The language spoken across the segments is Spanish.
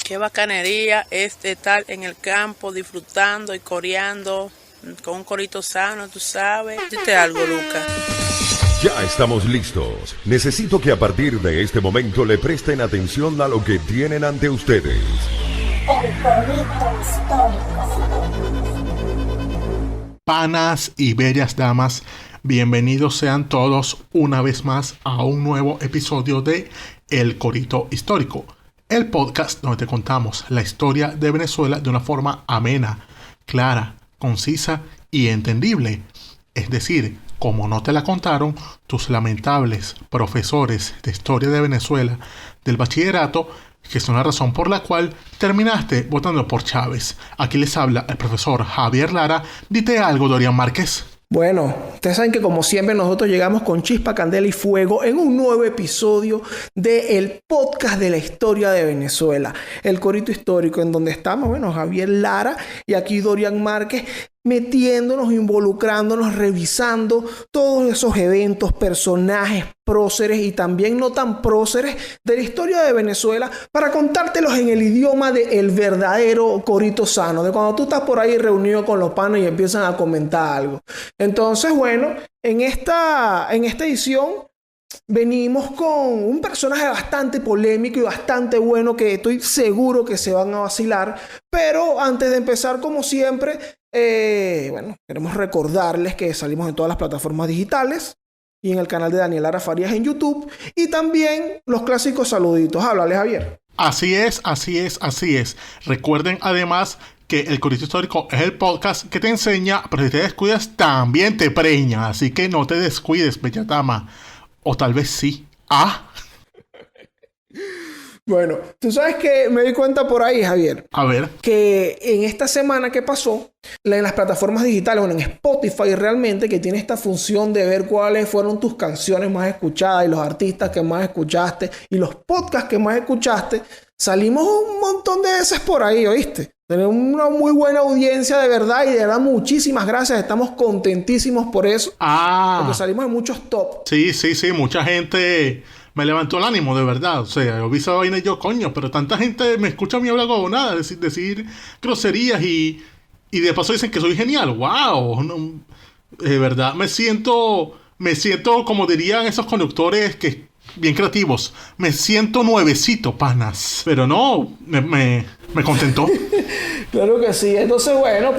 Qué bacanería es estar en el campo disfrutando y coreando con un corito sano, tú sabes. Dite algo, Lucas. Ya estamos listos. Necesito que a partir de este momento le presten atención a lo que tienen ante ustedes. El corito histórico. Panas y bellas damas, bienvenidos sean todos una vez más a un nuevo episodio de El Corito Histórico, el podcast donde te contamos la historia de Venezuela de una forma amena, clara, concisa y entendible. Es decir, como no te la contaron tus lamentables profesores de historia de Venezuela del bachillerato, que es una razón por la cual terminaste votando por Chávez. Aquí les habla el profesor Javier Lara. Dite algo, Dorian Márquez. Bueno, ustedes saben que como siempre nosotros llegamos con chispa, candela y fuego en un nuevo episodio del podcast de la historia de Venezuela, el Corito Histórico, en donde estamos, bueno, Javier Lara y aquí Dorian Márquez, metiéndonos, involucrándonos, revisando todos esos eventos, personajes, próceres y también no tan próceres de la historia de Venezuela para contártelos en el idioma del verdadero corito sano, de cuando tú estás por ahí reunido con los panos y empiezan a comentar algo. Entonces, bueno, en esta edición venimos con un personaje bastante polémico y bastante bueno que estoy seguro que se van a vacilar. Pero antes de empezar, como siempre, queremos recordarles que salimos en todas las plataformas digitales y en el canal de Daniel Lara Farías en YouTube. Y también los clásicos saluditos. Háblale, Javier. Así es. Recuerden además que El Corito Histórico es el podcast que te enseña, pero si te descuidas también te preña. Así que no te descuides, bella dama. O tal vez sí. Bueno, tú sabes que me di cuenta por ahí, Javier. A ver. Que en esta semana que pasó, en las plataformas digitales, bueno, en Spotify realmente, que tiene esta función de ver cuáles fueron tus canciones más escuchadas y los artistas que más escuchaste y los podcasts que más escuchaste, salimos un montón de veces por ahí, ¿oíste? Tenemos una muy buena audiencia de verdad y de verdad muchísimas gracias. Estamos contentísimos por eso. Porque salimos en muchos top. Sí. Mucha gente me levantó el ánimo, de verdad. O sea, yo vi esa vaina y yo, coño, pero tanta gente me escucha a mí hablar como nada, decir groserías y de paso dicen que soy genial. ¡Wow! No, de verdad, me siento como dirían esos conductores que bien creativos. Me siento nuevecito, panas. Pero no, me contentó. Claro que sí. Entonces, bueno,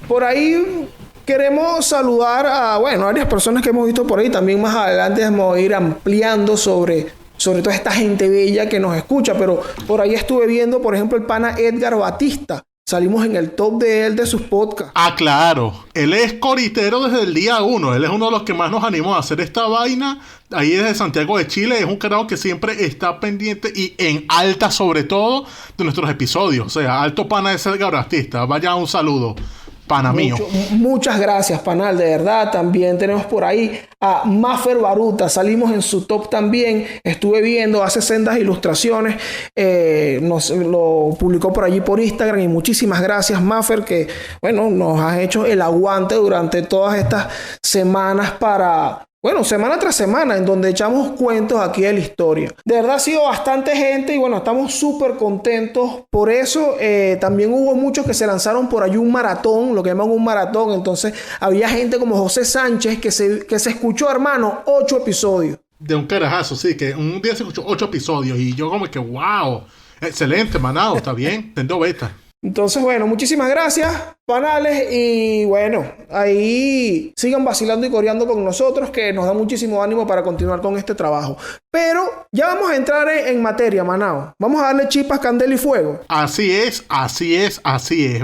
por ahí queremos saludar a, varias personas que hemos visto por ahí. También más adelante vamos a ir ampliando sobre toda esta gente bella que nos escucha. Pero por ahí estuve viendo, por ejemplo, el pana Edgar Batista. Salimos en el top de él, de sus podcasts. Claro. Él es coritero desde el día 1. Él es uno de los que más nos animó a hacer esta vaina. Ahí desde Santiago de Chile. Es un carajo que siempre está pendiente y en alta, sobre todo, de nuestros episodios. O sea, alto pana de Edgar Batista. Vaya un saludo. Pana mío. Muchas gracias, panal, de verdad. También tenemos por ahí a Maffer Baruta. Salimos en su top también. Estuve viendo, hace sendas ilustraciones. Lo publicó por allí por Instagram. Y muchísimas gracias, Maffer, que nos has hecho el aguante durante todas estas semanas para... semana tras semana, en donde echamos cuentos aquí de la historia. De verdad ha sido bastante gente y estamos súper contentos por eso. También hubo muchos que se lanzaron por allí un maratón, lo que llaman un maratón. Entonces había gente como José Sánchez que se escuchó, hermano, 8 episodios. De un carajazo, sí, que un día se escuchó 8 episodios y yo como que, wow, excelente, manado, está bien, tengo beta. Entonces, muchísimas gracias, panales, y ahí sigan vacilando y coreando con nosotros, que nos da muchísimo ánimo para continuar con este trabajo. Pero ya vamos a entrar en materia, manao. Vamos a darle chispas, candela y fuego. Así es.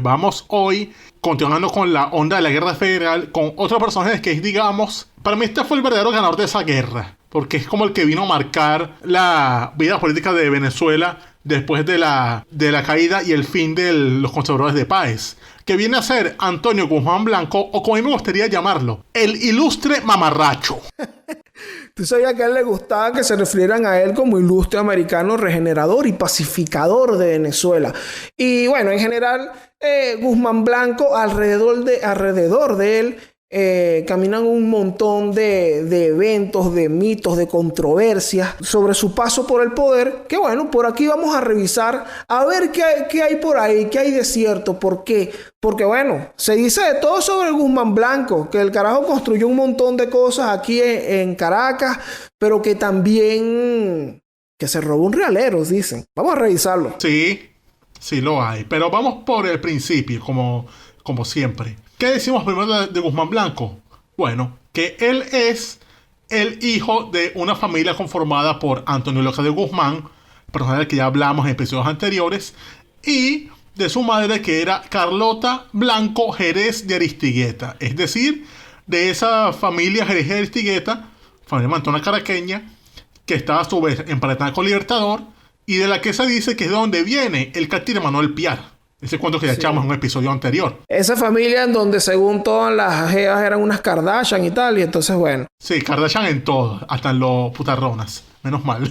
Vamos hoy continuando con la onda de la guerra federal, con otro personaje que es, digamos, para mí este fue el verdadero ganador de esa guerra, porque es como el que vino a marcar la vida política de Venezuela después de la caída y el fin de los conservadores de Páez, que viene a ser Antonio Guzmán Blanco, o como a mí me gustaría llamarlo, el ilustre mamarracho. ¿Tú sabías que a él le gustaba que se refirieran a él como ilustre americano regenerador y pacificador de Venezuela? Y en general, Guzmán Blanco, alrededor de él, caminan un montón de eventos, de mitos, de controversias sobre su paso por el poder, que bueno, por aquí vamos a revisar a ver qué hay por ahí, qué hay de cierto. ¿Por qué? Porque bueno, se dice de todo sobre Guzmán Blanco, que el carajo construyó un montón de cosas aquí en Caracas, pero que también que se robó un realero, dicen. Vamos a revisarlo. Sí, sí lo hay. Pero vamos por el principio, como siempre. ¿Qué decimos primero de Guzmán Blanco? Bueno, que él es el hijo de una familia conformada por Antonio Leocadio Guzmán, persona del que ya hablamos en episodios anteriores, y de su madre, que era Carlota Blanco Jerez de Aristigueta. Es decir, de esa familia Jerez de Aristigueta, familia mantona caraqueña, que estaba a su vez emparentada con Libertador, y de la que se dice que es de donde viene el catire Manuel Piar. Ese cuento que ya echamos en un episodio anterior. Esa familia en donde según todas las jevas eran unas Kardashian y tal, y entonces bueno. Sí, Kardashian en todo, hasta en los putarronas. Menos mal.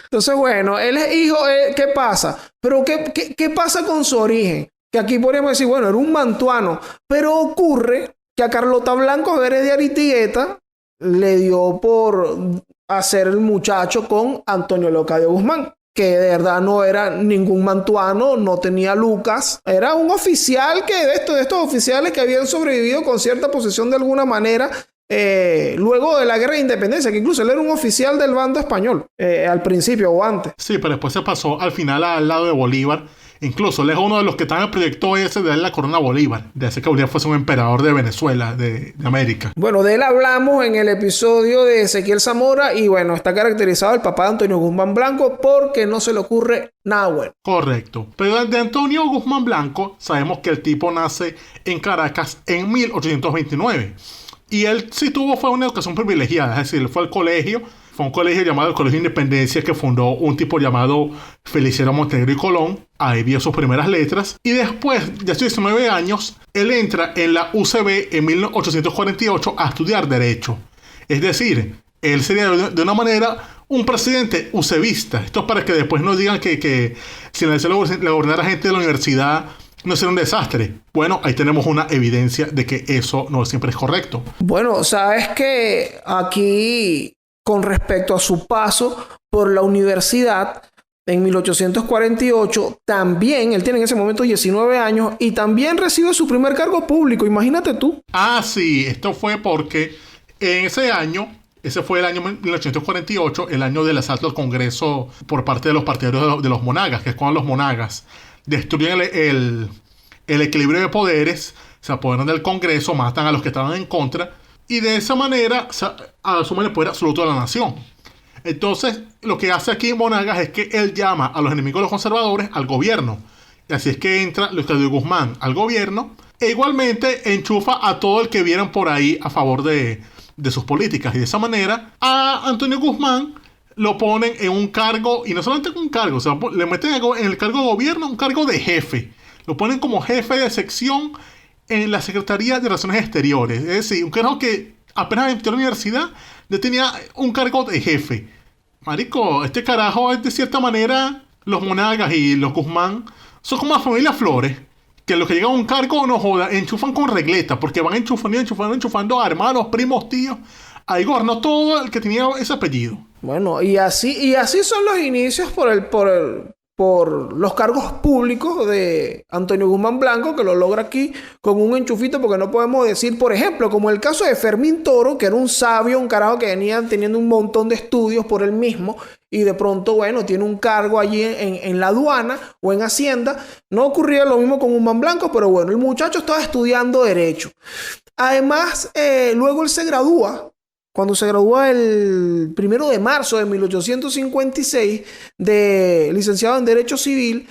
Entonces bueno, él es hijo, ¿qué pasa? Pero ¿qué pasa con su origen? Que aquí podríamos decir, bueno, era un mantuano, pero ocurre que a Carlota Blanco Jerez de Aristigueta le dio por hacer el muchacho con Antonio Leocadio Guzmán, que de verdad no era ningún mantuano, no tenía lucas, era un oficial de estos oficiales que habían sobrevivido con cierta posición de alguna manera luego de la guerra de independencia, que incluso él era un oficial del bando español al principio o antes. Sí, pero después se pasó al final al lado de Bolívar. Incluso él es uno de los que están en el proyecto ese de darle la corona a Bolívar, de hacer que Bolívar fuese un emperador de Venezuela, de América. Bueno, de él hablamos en el episodio de Ezequiel Zamora y bueno, está caracterizado el papá de Antonio Guzmán Blanco porque no se le ocurre nada bueno. Correcto. Pero de Antonio Guzmán Blanco sabemos que el tipo nace en Caracas en 1829. Y él sí fue una educación privilegiada, es decir, él fue al colegio. Fue un colegio llamado el Colegio de Independencia que fundó un tipo llamado Feliciano Montenegro y Colón. Ahí vio sus primeras letras. Y después de sus 19 años, él entra en la UCB en 1848 a estudiar Derecho. Es decir, él sería de una manera un presidente UCBista. Esto es para que después no digan que si le gobernara gente de la universidad no será un desastre. Bueno, ahí tenemos una evidencia de que eso no siempre es correcto. Bueno, sabes que aquí, con respecto a su paso por la universidad en 1848, también él tiene en ese momento 19 años y también recibe su primer cargo público. Imagínate tú. Ah, sí, esto fue porque en ese año, ese fue el año 1848, el año del asalto al Congreso por parte de los partidarios de los monagas, que es cuando los monagas destruyen el equilibrio de poderes, se apoderan del Congreso, matan a los que estaban en contra, y de esa manera asumen el poder absoluto de la nación. Entonces, lo que hace aquí Monagas es que él llama a los enemigos de los conservadores al gobierno. Y así es que entra Leocadio Guzmán al gobierno. E igualmente enchufa a todo el que vieran por ahí a favor de sus políticas. Y de esa manera, a Antonio Guzmán lo ponen en un cargo, y no solamente en un cargo, o sea, le meten en el cargo de gobierno, un cargo de jefe. Lo ponen como jefe de sección en la Secretaría de Relaciones Exteriores. Es decir, un cargo que apenas entró a la universidad ya tenía un cargo de jefe. Marico, este carajo es de cierta manera, los Monagas y los Guzmán son como la familia Flores, que los que llegan a un cargo, no joda, enchufan con regleta, porque van enchufando a hermanos, primos, tíos. Ahí gobernó todo el que tenía ese apellido. Bueno, y así son los inicios por los cargos públicos de Antonio Guzmán Blanco, que lo logra aquí con un enchufito, porque no podemos decir, por ejemplo, como el caso de Fermín Toro, que era un sabio, un carajo que venía teniendo un montón de estudios por él mismo, y de pronto, bueno, tiene un cargo allí en la aduana o en Hacienda. No ocurría lo mismo con Guzmán Blanco, pero bueno, el muchacho estaba estudiando Derecho. Además, luego él se gradúa. Cuando se gradúa el 1 de marzo de 1856 de licenciado en Derecho Civil,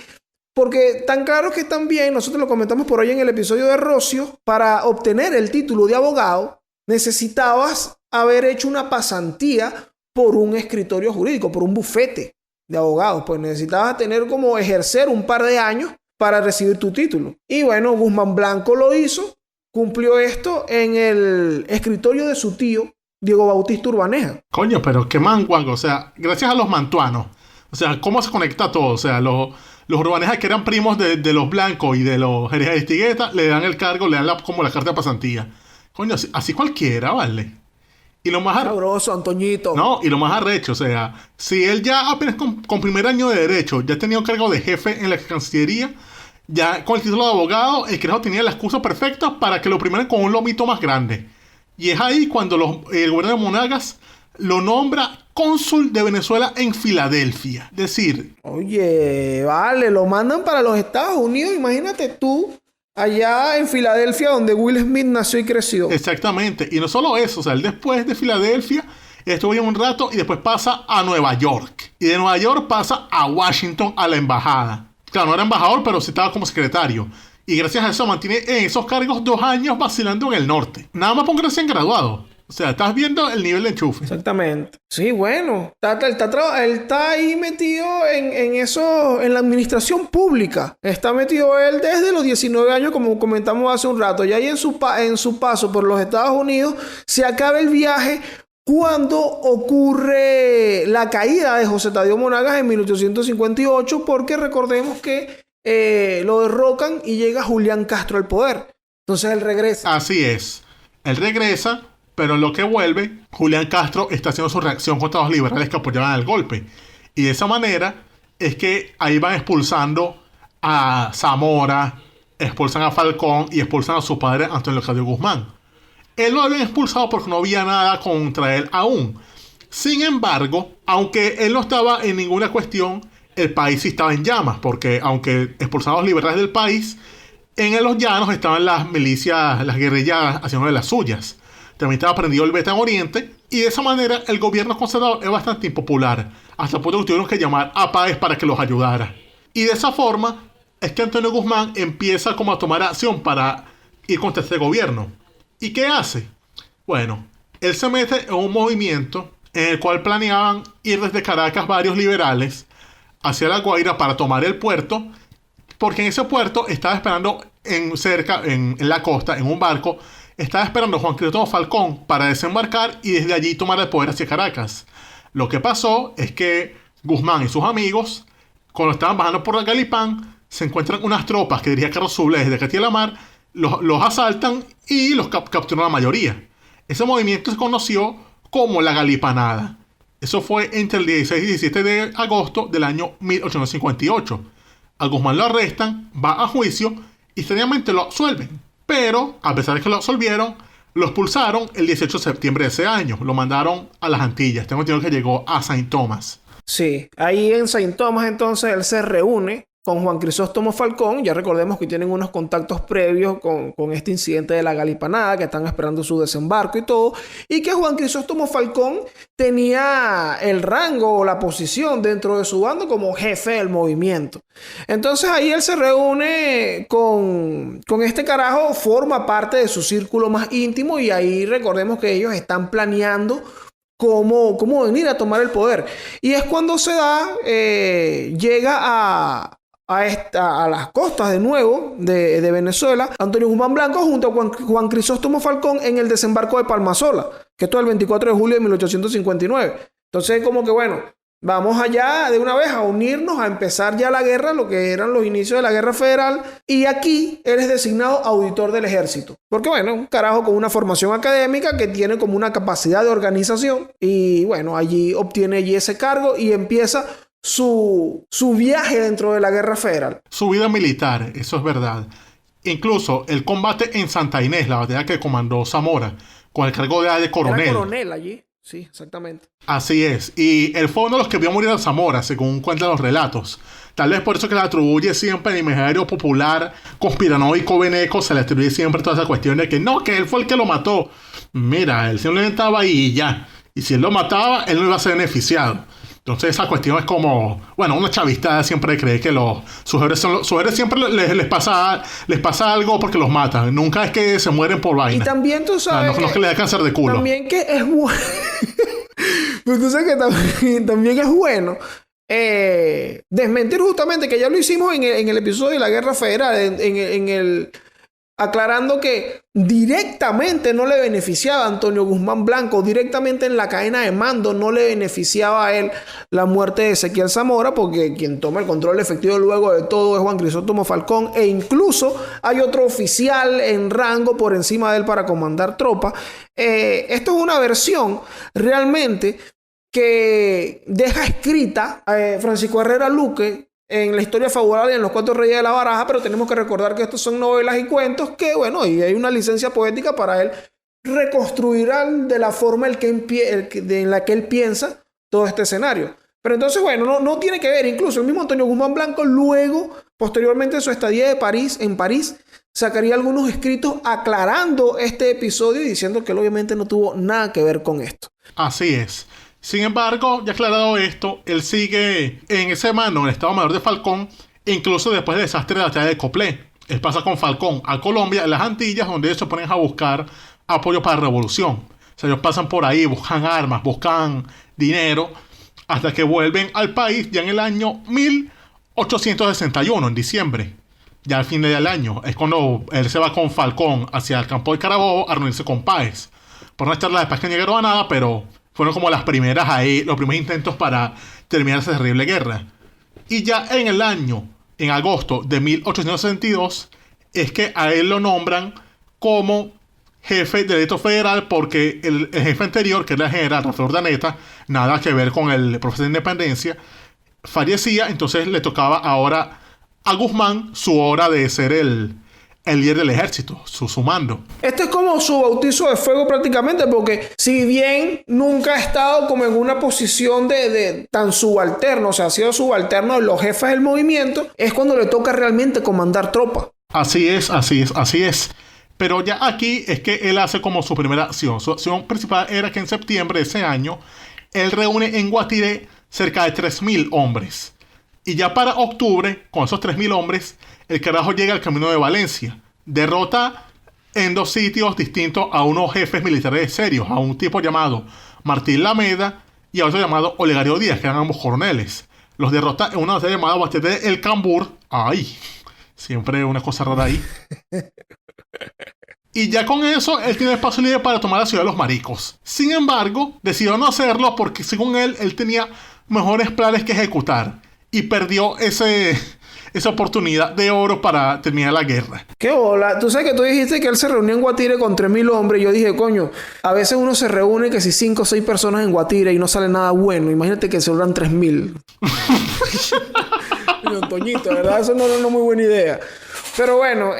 porque tan claro que también, nosotros lo comentamos por ahí en el episodio de Rocio, para obtener el título de abogado necesitabas haber hecho una pasantía por un escritorio jurídico, por un bufete de abogados, pues necesitabas ejercer un par de años para recibir tu título. Y bueno, Guzmán Blanco lo hizo, cumplió esto en el escritorio de su tío, Diego Bautista Urbaneja. Coño, pero qué manguango, o sea, gracias a los mantuanos. O sea, ¿cómo se conecta todo? O sea, los los Urbanejas, que eran primos de los Blancos y de los Jerez de Aristigueta, le dan el cargo, le dan como la carta de pasantía. Coño, así cualquiera, ¿vale? Y lo más sabroso, Antoñito. No, y lo más arrecho, o sea, si él ya apenas con primer año de Derecho ya tenía un cargo de jefe en la Cancillería, ya con el título de abogado, el carajo tenía la excusa perfecta para que lo primeren con un lomito más grande. Y es ahí cuando el gobierno de Monagas lo nombra cónsul de Venezuela en Filadelfia. Es decir... Oye, vale, lo mandan para los Estados Unidos. Imagínate tú, allá en Filadelfia, donde Will Smith nació y creció. Exactamente. Y no solo eso, o sea, él después de Filadelfia estuvo ahí un rato y después pasa a Nueva York. Y de Nueva York pasa a Washington, a la embajada. Claro, no era embajador, pero sí estaba como secretario. Y gracias a eso mantiene en esos cargos 2 años vacilando en el norte. Nada más porque recién graduado. O sea, estás viendo el nivel de enchufe. Exactamente. Sí, bueno. Él está ahí metido en eso, en la administración pública. Está metido él desde los 19 años, como comentamos hace un rato. Y ahí en su paso por los Estados Unidos se acaba el viaje cuando ocurre la caída de José Tadeo Monagas en 1858, porque recordemos que lo derrocan y llega Julián Castro al poder. Entonces él regresa. Así es. Él regresa, pero en lo que vuelve, Julián Castro está haciendo su reacción contra los liberales que apoyaban el golpe. Y de esa manera es que ahí van expulsando a Zamora, expulsan a Falcón y expulsan a su padre Antonio Leocadio Guzmán. Él lo habían expulsado porque no había nada contra él aún. Sin embargo, aunque él no estaba en ninguna cuestión, el país sí estaba en llamas, porque aunque expulsaban a los liberales del país, en los llanos estaban las milicias, las guerrillas haciendo de las suyas. También estaba prendido el Beta en Oriente, y de esa manera el gobierno conservador es bastante impopular, hasta el punto que tuvieron que llamar a Páez para que los ayudara. Y de esa forma es que Antonio Guzmán empieza como a tomar acción para ir contra este gobierno. ¿Y qué hace? Bueno, él se mete en un movimiento en el cual planeaban ir desde Caracas varios liberales hacia La Guaira para tomar el puerto, porque en ese puerto estaba esperando en la costa, en un barco, estaba esperando Juan Cristóbal Falcón para desembarcar y desde allí tomar el poder hacia Caracas. Lo que pasó es que Guzmán y sus amigos, cuando estaban bajando por la Galipán, se encuentran unas tropas que dirigía Carlos Sublé desde Castilla-La Mar, los asaltan y los capturan la mayoría. Ese movimiento se conoció como la Galipanada. Eso fue entre el 16 y 17 de agosto del año 1858. A Guzmán lo arrestan, va a juicio y extrañamente lo absuelven. Pero, a pesar de que lo absolvieron, lo expulsaron el 18 de septiembre de ese año. Lo mandaron a las Antillas. Tengo entendido que llegó a Saint Thomas. Sí, ahí en Saint Thomas entonces él se reúne con Juan Crisóstomo Falcón. Ya recordemos que tienen unos contactos previos con este incidente de la Galipanada, que están esperando su desembarco y todo, y que Juan Crisóstomo Falcón tenía el rango o la posición dentro de su bando como jefe del movimiento. Entonces ahí él se reúne con este carajo, forma parte de su círculo más íntimo, y ahí recordemos que ellos están planeando cómo venir a tomar el poder. Y es cuando se da, llega a las costas de nuevo de Venezuela, Antonio Guzmán Blanco junto a Juan Crisóstomo Falcón en el desembarco de Palmasola, que esto es el 24 de julio de 1859. Entonces, como que bueno, vamos allá de una vez a unirnos, a empezar ya la guerra, lo que eran los inicios de la guerra federal. Y aquí él es designado auditor del ejército, porque bueno, un carajo con una formación académica que tiene como una capacidad de organización. Y bueno, allí obtiene ese cargo y empieza su viaje dentro de la guerra federal. Su vida militar, eso es verdad. Incluso el combate en Santa Inés, la batalla que comandó Zamora, con el cargo de coronel. Era coronel allí, sí, exactamente. Así es. Y él fue uno de los que vio morir a Zamora, según cuentan los relatos. Tal vez por eso que le atribuye siempre el imaginario popular, conspiranoico, veneco, se le atribuye siempre toda esa cuestión de que no, que él fue el que lo mató. Mira, él simplemente estaba ahí y ya. Y si él lo mataba, él no iba a ser beneficiado. Entonces esa cuestión es como, bueno, una chavista siempre cree que sus héroes siempre les pasa algo porque los matan. Nunca es que se mueren por vaina. Y también tú sabes... No es que le da cáncer de culo. También que es bueno... Pero tú sabes que también es bueno desmentir justamente, que ya lo hicimos en el episodio de la Guerra Federal, en aclarando que directamente no le beneficiaba a Antonio Guzmán Blanco, directamente en la cadena de mando no le beneficiaba a él la muerte de Ezequiel Zamora, porque quien toma el control efectivo luego de todo es Juan Crisóstomo Falcón, e incluso hay otro oficial en rango por encima de él para comandar tropas. Esto es una versión realmente que deja escrita Francisco Herrera Luque en la historia favorable en Los Cuatro Reyes de la Baraja, pero tenemos que recordar que estos son novelas y cuentos que, bueno, y hay una licencia poética para él reconstruir de la forma en la que él piensa todo este escenario. Pero entonces, bueno, no tiene que ver. Incluso el mismo Antonio Guzmán Blanco luego, posteriormente en su estadía en París, sacaría algunos escritos aclarando este episodio y diciendo que él obviamente no tuvo nada que ver con esto. Así es. Sin embargo, ya aclarado esto, él sigue en ese mando, en el Estado Mayor de Falcón, incluso después del desastre de la batalla de Coplé. Él pasa con Falcón a Colombia, en las Antillas, donde ellos se ponen a buscar apoyo para la revolución. O sea, ellos pasan por ahí, buscan armas, buscan dinero, hasta que vuelven al país ya en el año 1861, en diciembre. Ya al fin del año, es cuando él se va con Falcón hacia el campo de Carabobo a reunirse con Páez. Por no charlas de paz que no llegaron a nada, pero fueron como los primeros intentos para terminar esa terrible guerra. Y ya en agosto de 1862, es que a él lo nombran como jefe del Distrito Federal, porque el jefe anterior, que era el general Rafael Urdaneta, nada que ver con el proceso de independencia, fallecía. Entonces le tocaba ahora a Guzmán su hora de ser el líder del ejército, su mando. Este es como su bautizo de fuego prácticamente, porque si bien nunca ha estado como en una posición de tan subalterno, o sea, ha sido subalterno de los jefes del movimiento, es cuando le toca realmente comandar tropas. Así es. Pero ya aquí es que él hace como su primera acción. Su acción principal era que en septiembre de ese año, él reúne en Guatire cerca de 3.000 hombres. Y ya para octubre, con esos 3.000 hombres, el carajo llega al camino de Valencia. Derrota en 2 sitios distintos a unos jefes militares serios, a un tipo llamado Martín Lameda y a otro llamado Olegario Díaz, que eran ambos coroneles. Los derrota en una batalla llamada Batalla de El Cambur. ¡Ay! Siempre una cosa rara ahí. Y ya con eso, él tiene espacio libre para tomar la ciudad de los Maricos. Sin embargo, decidió no hacerlo porque, según él tenía mejores planes que ejecutar. Y perdió esa oportunidad de oro para terminar la guerra. ¡Qué bola! Tú sabes que tú dijiste que él se reunió en Guatire con 3.000 hombres. Y yo dije, coño, a veces uno se reúne que si 5 o 6 personas en Guatire y no sale nada bueno. Imagínate que se logran 3.000. Toñito, ¿verdad? Eso no es una muy buena idea. Pero bueno,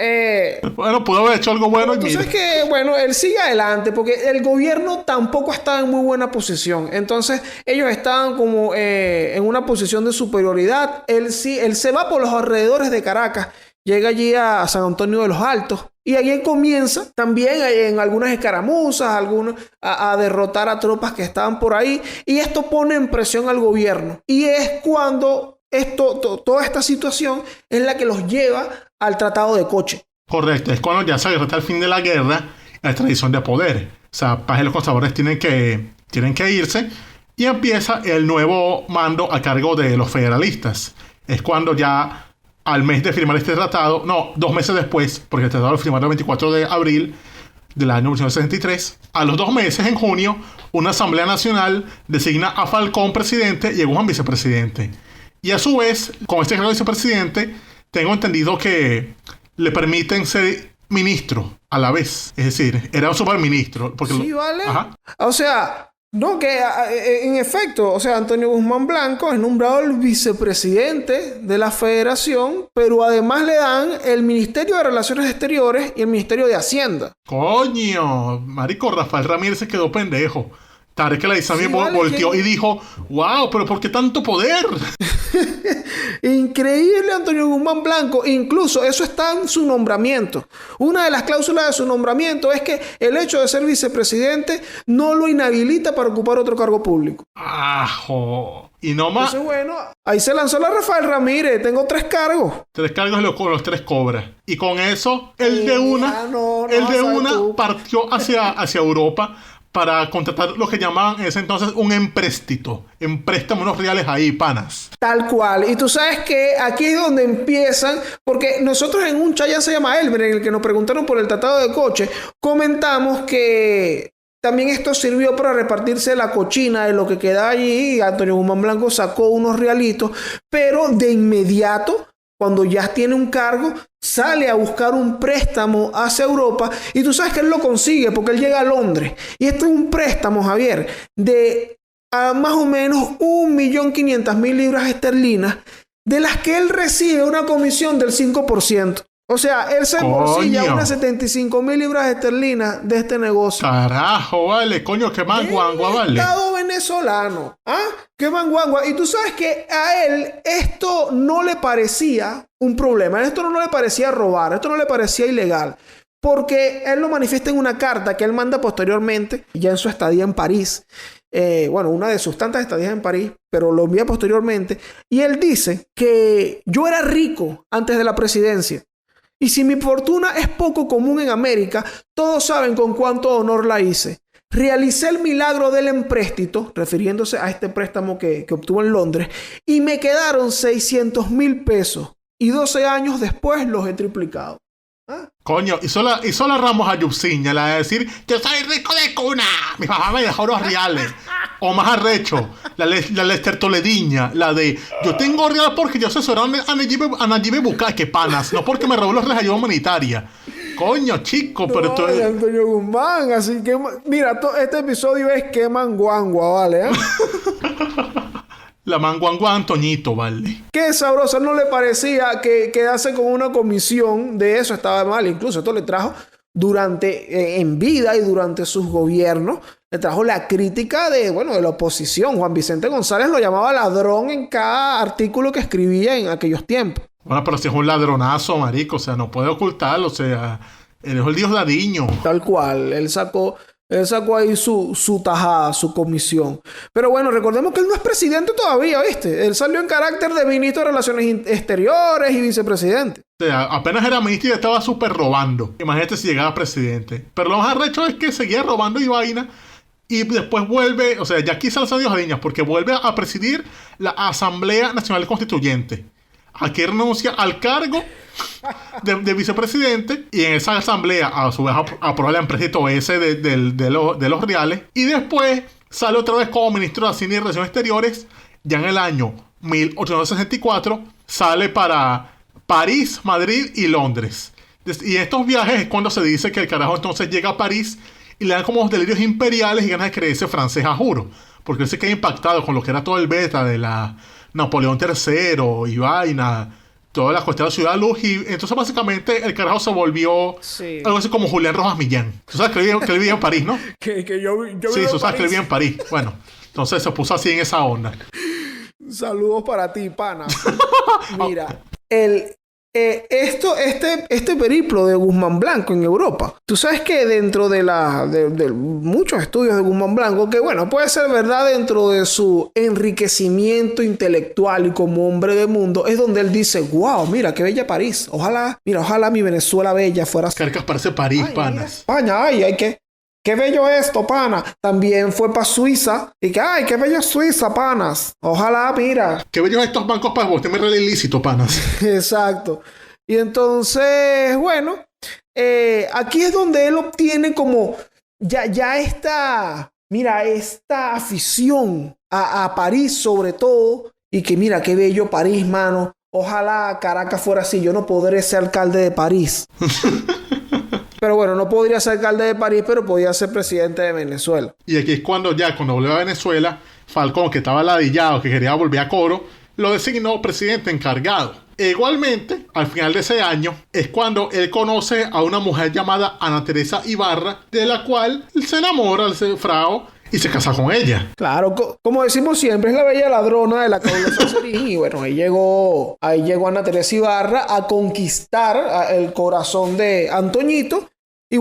bueno, pudo haber hecho algo bueno. Entonces que, bueno, él sigue adelante porque el gobierno tampoco estaba en muy buena posición. Entonces, ellos estaban como en una posición de superioridad. Él se va por los alrededores de Caracas, llega allí a San Antonio de los Altos. Y allí comienza también en algunas escaramuzas, a derrotar a tropas que estaban por ahí. Y esto pone en presión al gobierno. Y es cuando toda esta situación es la que los lleva al Tratado de Coche. Correcto, es cuando ya se agrega el fin de la guerra, la tradición de poder. O sea, Paz y los conservadores tienen que irse y empieza el nuevo mando a cargo de los federalistas. Es cuando ya al mes de firmar este tratado, 2 meses después, porque el tratado lo firmaron el 24 de abril del año 1963, a los 2 meses, en junio, una asamblea nacional designa a Falcón presidente y a Guzmán vicepresidente. Y a su vez, con este grado de vicepresidente, tengo entendido que le permiten ser ministro a la vez. Es decir, era un superministro. Sí, vale. Ajá. O sea, no, que en efecto, o sea, Antonio Guzmán Blanco es nombrado el vicepresidente de la federación, pero además le dan el Ministerio de Relaciones Exteriores y el Ministerio de Hacienda. ¡Coño! Marico, Rafael Ramírez se quedó pendejo. Tarek El Aissami volteó y dijo, ¡wow! ¿Pero por qué tanto poder? Increíble, Antonio Guzmán Blanco. Incluso eso está en su nombramiento. Una de las cláusulas de su nombramiento es que el hecho de ser vicepresidente no lo inhabilita para ocupar otro cargo público. ¡Ajo! Y no más. Entonces, bueno, ahí se lanzó la Rafael Ramírez. Tengo 3 cargos. 3 cargos los 3 cobra. Y con eso, el de una partió hacia Europa para contratar lo que llamaban en ese entonces un empréstito. En préstamos unos reales ahí, panas. Tal cual. Y tú sabes que aquí es donde empiezan, porque nosotros en un chat, ya se llama Elmer, en el que nos preguntaron por el tratado de coche, comentamos que también esto sirvió para repartirse la cochina de lo que queda allí. Antonio Guzmán Blanco sacó unos realitos, pero de inmediato, cuando ya tiene un cargo, sale a buscar un préstamo hacia Europa. Y tú sabes que él lo consigue porque él llega a Londres. Y este es un préstamo, Javier, de más o menos 1.500.000 libras esterlinas, de las que él recibe una comisión del 5%. O sea, él se embolsilla unas 75.000 libras esterlinas de este negocio. Carajo, vale, coño, qué manguangua, vale. Estado venezolano. ¿Ah? Qué manguangua. Y tú sabes que a él esto no le parecía un problema. Esto no le parecía robar. Esto no le parecía ilegal. Porque él lo manifiesta en una carta que él manda posteriormente, ya en su estadía en París. Una de sus tantas estadías en París, pero lo envía posteriormente. Y él dice que yo era rico antes de la presidencia. Y si mi fortuna es poco común en América, todos saben con cuánto honor la hice. Realicé el milagro del empréstito, refiriéndose a este préstamo que obtuvo en Londres, y me quedaron 600.000 pesos. Y 12 años después los he triplicado. ¿Ah? Coño, hizo la Ramos Ayubsiña, la de decir, yo soy rico de cuna, mi papá me dejó los reales. O más arrecho, la Lester Tolediña, la de, yo tengo real porque yo asesoré a Nayib Bukake, panas, no porque me robó los reales de ayuda humanitaria. Coño, chico, No, pero esto es Antonio Guzmán, así que, mira, este episodio es que manguangua, ¿vale? La manguangua Antoñito, vale. Qué sabroso, no le parecía que quedase con una comisión de eso, estaba mal. Incluso esto le trajo en vida y durante sus gobiernos, le trajo la crítica de la oposición. Juan Vicente González lo llamaba ladrón en cada artículo que escribía en aquellos tiempos. Bueno, pero si es un ladronazo, marico, o sea, no puede ocultarlo, o sea, él es el Diosdadiño. Tal cual, él sacó ahí su tajada, su comisión. Pero bueno, recordemos que él no es presidente todavía, ¿viste? Él salió en carácter de ministro de Relaciones Exteriores y vicepresidente. O sea, apenas era ministro y estaba súper robando. Imagínate si llegaba presidente. Pero lo más arrecho es que seguía robando y vaina. Y después vuelve, o sea, ya aquí sale Dios Adiñas, porque vuelve a presidir la Asamblea Nacional Constituyente. Aquí renuncia al cargo de vicepresidente y en esa asamblea a su vez aprueba el empréstito ese de los reales. Y después sale otra vez como ministro de Hacienda y Relaciones Exteriores. Ya en el año 1864 sale para París, Madrid y Londres. Y en estos viajes es cuando se dice que el carajo entonces llega a París y le dan como los delirios imperiales y ganas de creerse francés a juro. Porque él se queda impactado con lo que era todo el beta de la Napoleón III y vaina, toda la cuestión de la Ciudad de Luz. Y entonces básicamente el carajo se volvió algo así como Julián Rojas Millán. Tú sabes que él vivía en París, ¿no? que yo sí, tú sabes que él vivía en París. Bueno, entonces se puso así en esa onda. Saludos para ti, pana. Mira, este periplo de Guzmán Blanco en Europa. Tú sabes que dentro de muchos estudios de Guzmán Blanco, que puede ser verdad dentro de su enriquecimiento intelectual y como hombre de mundo, es donde él dice, wow, mira, qué bella París. Ojalá mi Venezuela bella fuera así. Carcas parece París, ay, panas. España, qué bello esto, pana. También fue para Suiza. Y qué bello Suiza, panas. Ojalá, mira. Qué bellos estos bancos para usted me real ilícito, panas. Exacto. Y entonces, aquí es donde él obtiene como ya esta afición a París sobre todo. Y que mira, qué bello París, mano. Ojalá Caracas fuera así. Yo no podré ser alcalde de París. Pero no podría ser alcalde de París, pero podía ser presidente de Venezuela. Y aquí es cuando volvió a Venezuela, Falcón, que estaba ladillado, que quería volver a coro, lo designó presidente encargado. E igualmente, al final de ese año, es cuando él conoce a una mujer llamada Ana Teresa Ibarra, de la cual se enamora el frao y se casa con ella. Claro, como decimos siempre, es la bella ladrona de la Caula Sancerín. Y ahí llegó Ana Teresa Ibarra a conquistar el corazón de Antoñito. Y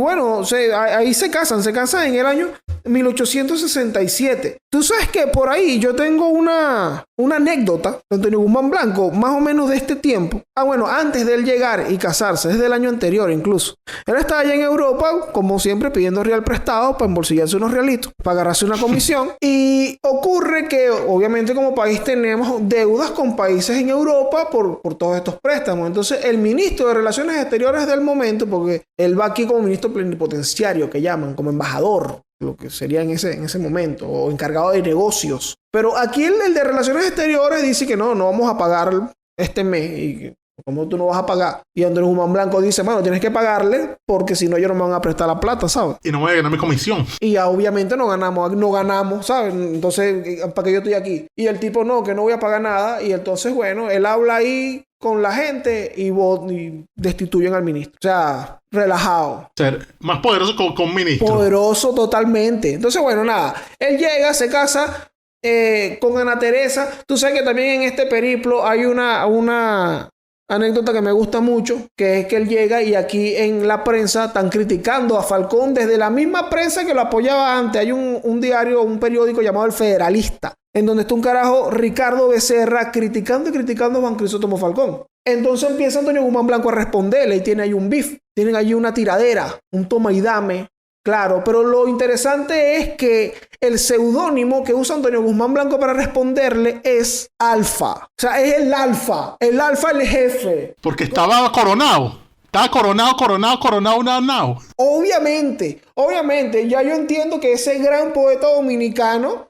ahí se casan en el año 1867. Tú sabes que por ahí yo tengo una anécdota de Antonio Guzmán Blanco, más o menos de este tiempo. Bueno, antes de él llegar y casarse, desde el año anterior incluso. Él estaba allá en Europa, como siempre, pidiendo real prestado para embolsillarse unos realitos, para agarrarse una comisión. Y ocurre que, obviamente, como país tenemos deudas con países en Europa por todos estos préstamos. Entonces, el ministro de Relaciones Exteriores del momento, porque él va aquí como ministro plenipotenciario, que llaman, como embajador, lo que sería en ese momento, o encargado de negocios. Pero aquí el de Relaciones Exteriores dice que no vamos a pagar este mes. Y ¿cómo tú no vas a pagar? Y Antonio Guzmán Blanco dice, mano, tienes que pagarle porque si no ellos no me van a prestar la plata, ¿sabes? Y no voy a ganar mi comisión. Y ya, obviamente no ganamos, ¿sabes? Entonces, ¿para qué yo estoy aquí? Y el tipo, no, que no voy a pagar nada. Y entonces, bueno, él habla ahí con la gente y destituyen al ministro. O sea, relajado. Ser más poderoso con ministro. Poderoso totalmente. Entonces, bueno, nada. Él llega, se casa con Ana Teresa. Tú sabes que también en este periplo hay una anécdota que me gusta mucho, que es que él llega y aquí en la prensa están criticando a Falcón desde la misma prensa que lo apoyaba antes. Hay un diario, un periódico llamado El Federalista, en donde está un carajo, Ricardo Becerra, criticando a Juan Crisóstomo Falcón. Entonces empieza Antonio Guzmán Blanco a responderle y tiene ahí un beef, tienen allí una tiradera, un toma y dame, claro. Pero lo interesante es que el seudónimo que usa Antonio Guzmán Blanco para responderle es Alfa. O sea, es el Alfa, el jefe. Porque estaba coronado. Estaba coronado. Obviamente, ya yo entiendo que ese gran poeta dominicano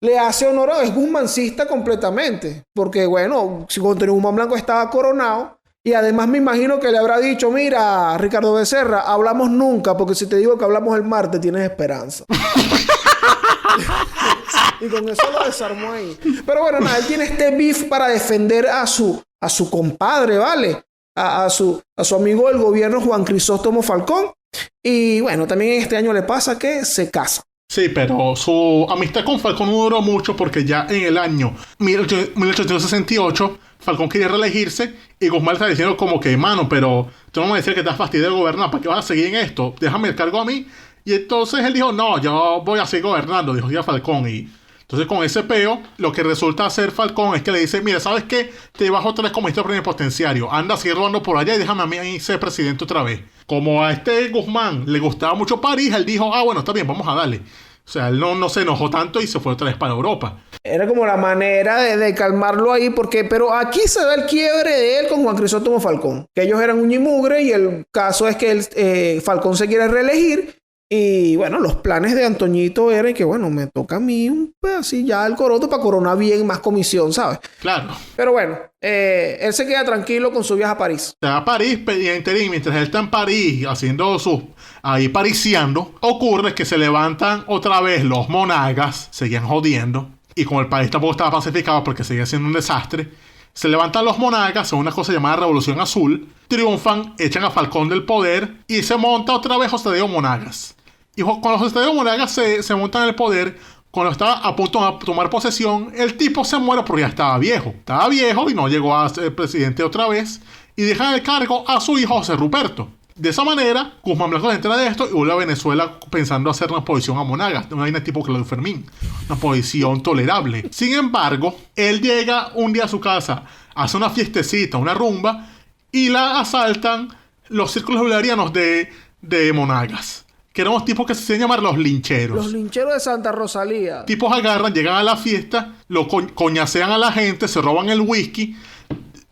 le hace honor a... Es guzmancista completamente. Porque, bueno, si Antonio Guzmán Blanco estaba coronado... Y además me imagino que le habrá dicho, mira, Ricardo Becerra, hablamos nunca, porque si te digo que hablamos el martes, tienes esperanza. Y con eso lo desarmó ahí. Pero bueno, nada, él tiene este beef para defender a su compadre, ¿vale? A su amigo del gobierno, Juan Crisóstomo Falcón. Y bueno, también en este año le pasa que se casa. Sí, pero su amistad con Falcón no duró mucho porque ya en el año 1868 Falcón quería reelegirse y Guzmán le está diciendo como que, mano, pero tú no me decías que estás fastidiado de gobernar, ¿para qué vas a seguir en esto? Déjame el cargo a mí. Y entonces él dijo, no, yo voy a seguir gobernando, dijo ya Falcón. Y entonces con ese peo, lo que resulta hacer Falcón es que le dice, mira, ¿sabes qué? Te bajo otra vez como ministro plenipotenciario, anda a seguir rodando por allá y déjame a mí ser presidente otra vez. Como a este Guzmán le gustaba mucho París, él dijo, bueno, está bien, vamos a darle. O sea, él no se enojó tanto y se fue otra vez para Europa. Era como la manera de calmarlo ahí, pero aquí se da el quiebre de él con Juan Crisóstomo Falcón, que ellos eran uña y mugre, y el caso es que Falcón se quiere reelegir, y bueno, los planes de Antoñito eran que, bueno, me toca a mí un pedacito ya el coroto para coronar bien más comisión, ¿sabes? Claro. Pero bueno, él se queda tranquilo con su viaje a París. Se va a París, mientras él está en París haciendo ahí pariciando, ocurre que se levantan otra vez los monagas, seguían jodiendo, y como el país tampoco estaba pacificado porque seguía siendo un desastre, se levantan los monagas en una cosa llamada Revolución Azul, triunfan, echan a Falcón del poder y se monta otra vez José Diego Monagas. Y cuando José Diego Monagas se monta en el poder, cuando estaba a punto de tomar posesión, el tipo se muere porque ya estaba viejo. Estaba viejo y no llegó a ser presidente otra vez, y deja el cargo a su hijo José Ruperto. De esa manera, Guzmán Blanco se entera de esto y vuelve a Venezuela pensando hacer una oposición a Monagas. No hay un tipo que lo de Fermín. Una oposición tolerable. Sin embargo, él llega un día a su casa, hace una fiestecita, una rumba, y la asaltan los círculos bolivarianos de Monagas. Que eran unos tipos que se hacían llamar los lincheros. Los lincheros de Santa Rosalía. Tipos agarran, llegan a la fiesta, lo coñacean a la gente, se roban el whisky,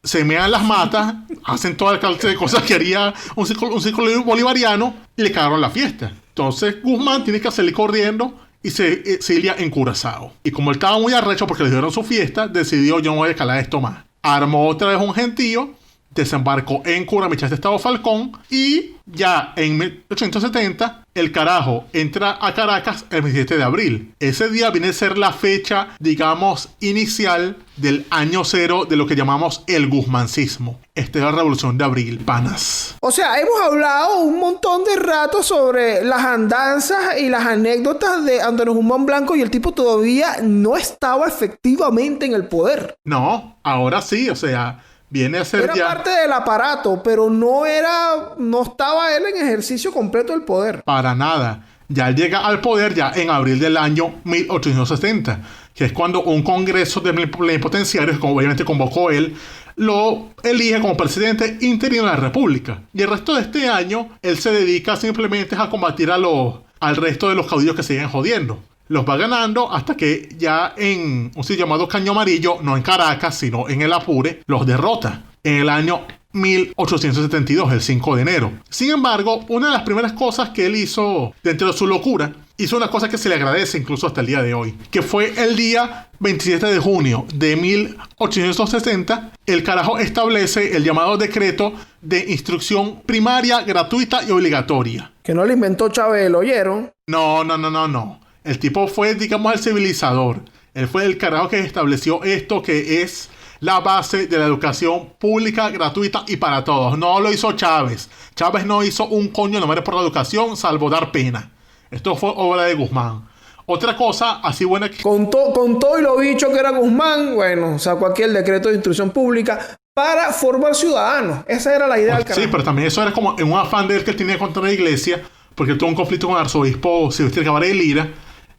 se mean las matas, hacen toda la clase de cosas que haría un círculo bolivariano y le cagaron la fiesta. Entonces Guzmán tiene que salir corriendo y se iría en Curazao. Y como él estaba muy arrecho porque le dieron su fiesta, decidió, yo no voy a escalar esto más. Armó otra vez un gentío, desembarcó en Curamichá, estado Falcón, y ya en 1870 el carajo entra a Caracas el 27 de abril. Ese día viene a ser la fecha, digamos, inicial del año cero de lo que llamamos el guzmancismo. Esta es la revolución de abril, panas. O sea, hemos hablado un montón de rato sobre las andanzas y las anécdotas de Antonio Guzmán Blanco, y el tipo todavía no estaba efectivamente en el poder. No, ahora sí, o sea, viene a ser era ya parte del aparato, pero no estaba él en ejercicio completo del poder. para nada. Ya llega al poder ya en abril del año 1870, que es cuando un congreso de plenipotenciarios, como obviamente convocó él, lo elige como presidente interino de la república. Y el resto de este año, él se dedica simplemente a combatir al resto de los caudillos que siguen jodiendo. Los va ganando hasta que ya en un sitio llamado Caño Amarillo, no en Caracas, sino en el Apure, los derrota en el año 1872, el 5 de enero. Sin embargo, una de las primeras cosas que él hizo dentro de su locura, hizo una cosa que se le agradece incluso hasta el día de hoy, que fue el día 27 de junio de 1860, el carajo establece el llamado decreto de instrucción primaria, gratuita y obligatoria. Que no lo inventó Chabelo, ¿oyeron? No. El tipo fue, digamos, el civilizador. Él fue el carajo que estableció esto, que es la base de la educación pública, gratuita y para todos. No lo hizo Chávez. Chávez no hizo un coño de madre por la educación, salvo dar pena. Esto fue obra de Guzmán. Otra cosa así buena que... Con todo y lo bicho que era Guzmán, bueno, sacó aquí el decreto de instrucción pública para formar ciudadanos. Esa era la idea del carajo. Sí, pero también eso era como en un afán de él que él tenía contra la iglesia, porque él tuvo un conflicto con el arzobispo Silvestre Cabaret de Lira,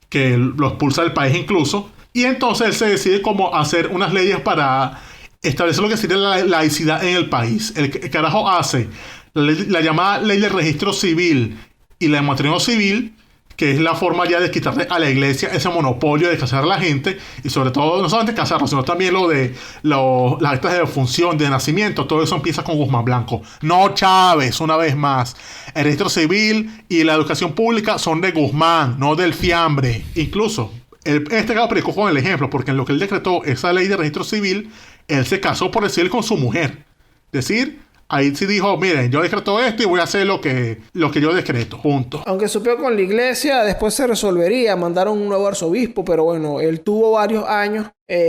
que lo expulsa del país incluso. Y entonces él se decide como hacer unas leyes para establecer lo que sería la laicidad en el país. El carajo hace la llamada ley del registro civil y la de matrimonio civil, que es la forma ya de quitarle a la iglesia ese monopolio de casar a la gente, y sobre todo no solamente casarlo, sino también lo de las actas de defunción, de nacimiento. Todo eso empieza con Guzmán Blanco, no Chávez. Una vez más, el registro civil y la educación pública son de Guzmán, no del fiambre. Incluso este caso predicó con el ejemplo, porque en lo que él decretó esa ley de registro civil, él se casó por decir con su mujer. Decir, ahí sí dijo, miren, yo decreto esto y voy a hacer lo que yo decreto, punto. Aunque supió con la iglesia, después se resolvería, mandaron un nuevo arzobispo, pero bueno, él tuvo varios años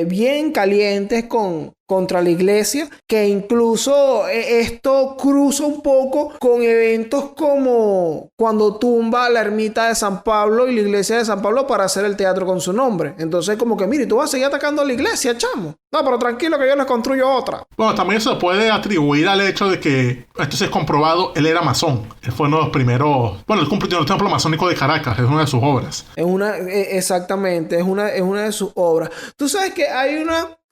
bien calientes contra la iglesia, que incluso esto cruza un poco con eventos como cuando tumba la ermita de San Pablo y la iglesia de San Pablo para hacer el teatro con su nombre. Entonces como que, mire, tú vas a seguir atacando a la iglesia, chamo. No, pero tranquilo que yo les construyo otra. Bueno, también se puede atribuir al hecho de que, esto sí es comprobado, él era masón. Él fue uno de los primeros, bueno, él cumplió el templo masónico de Caracas, es una de sus obras. Exactamente, es una de sus obras. Tú sabes que hay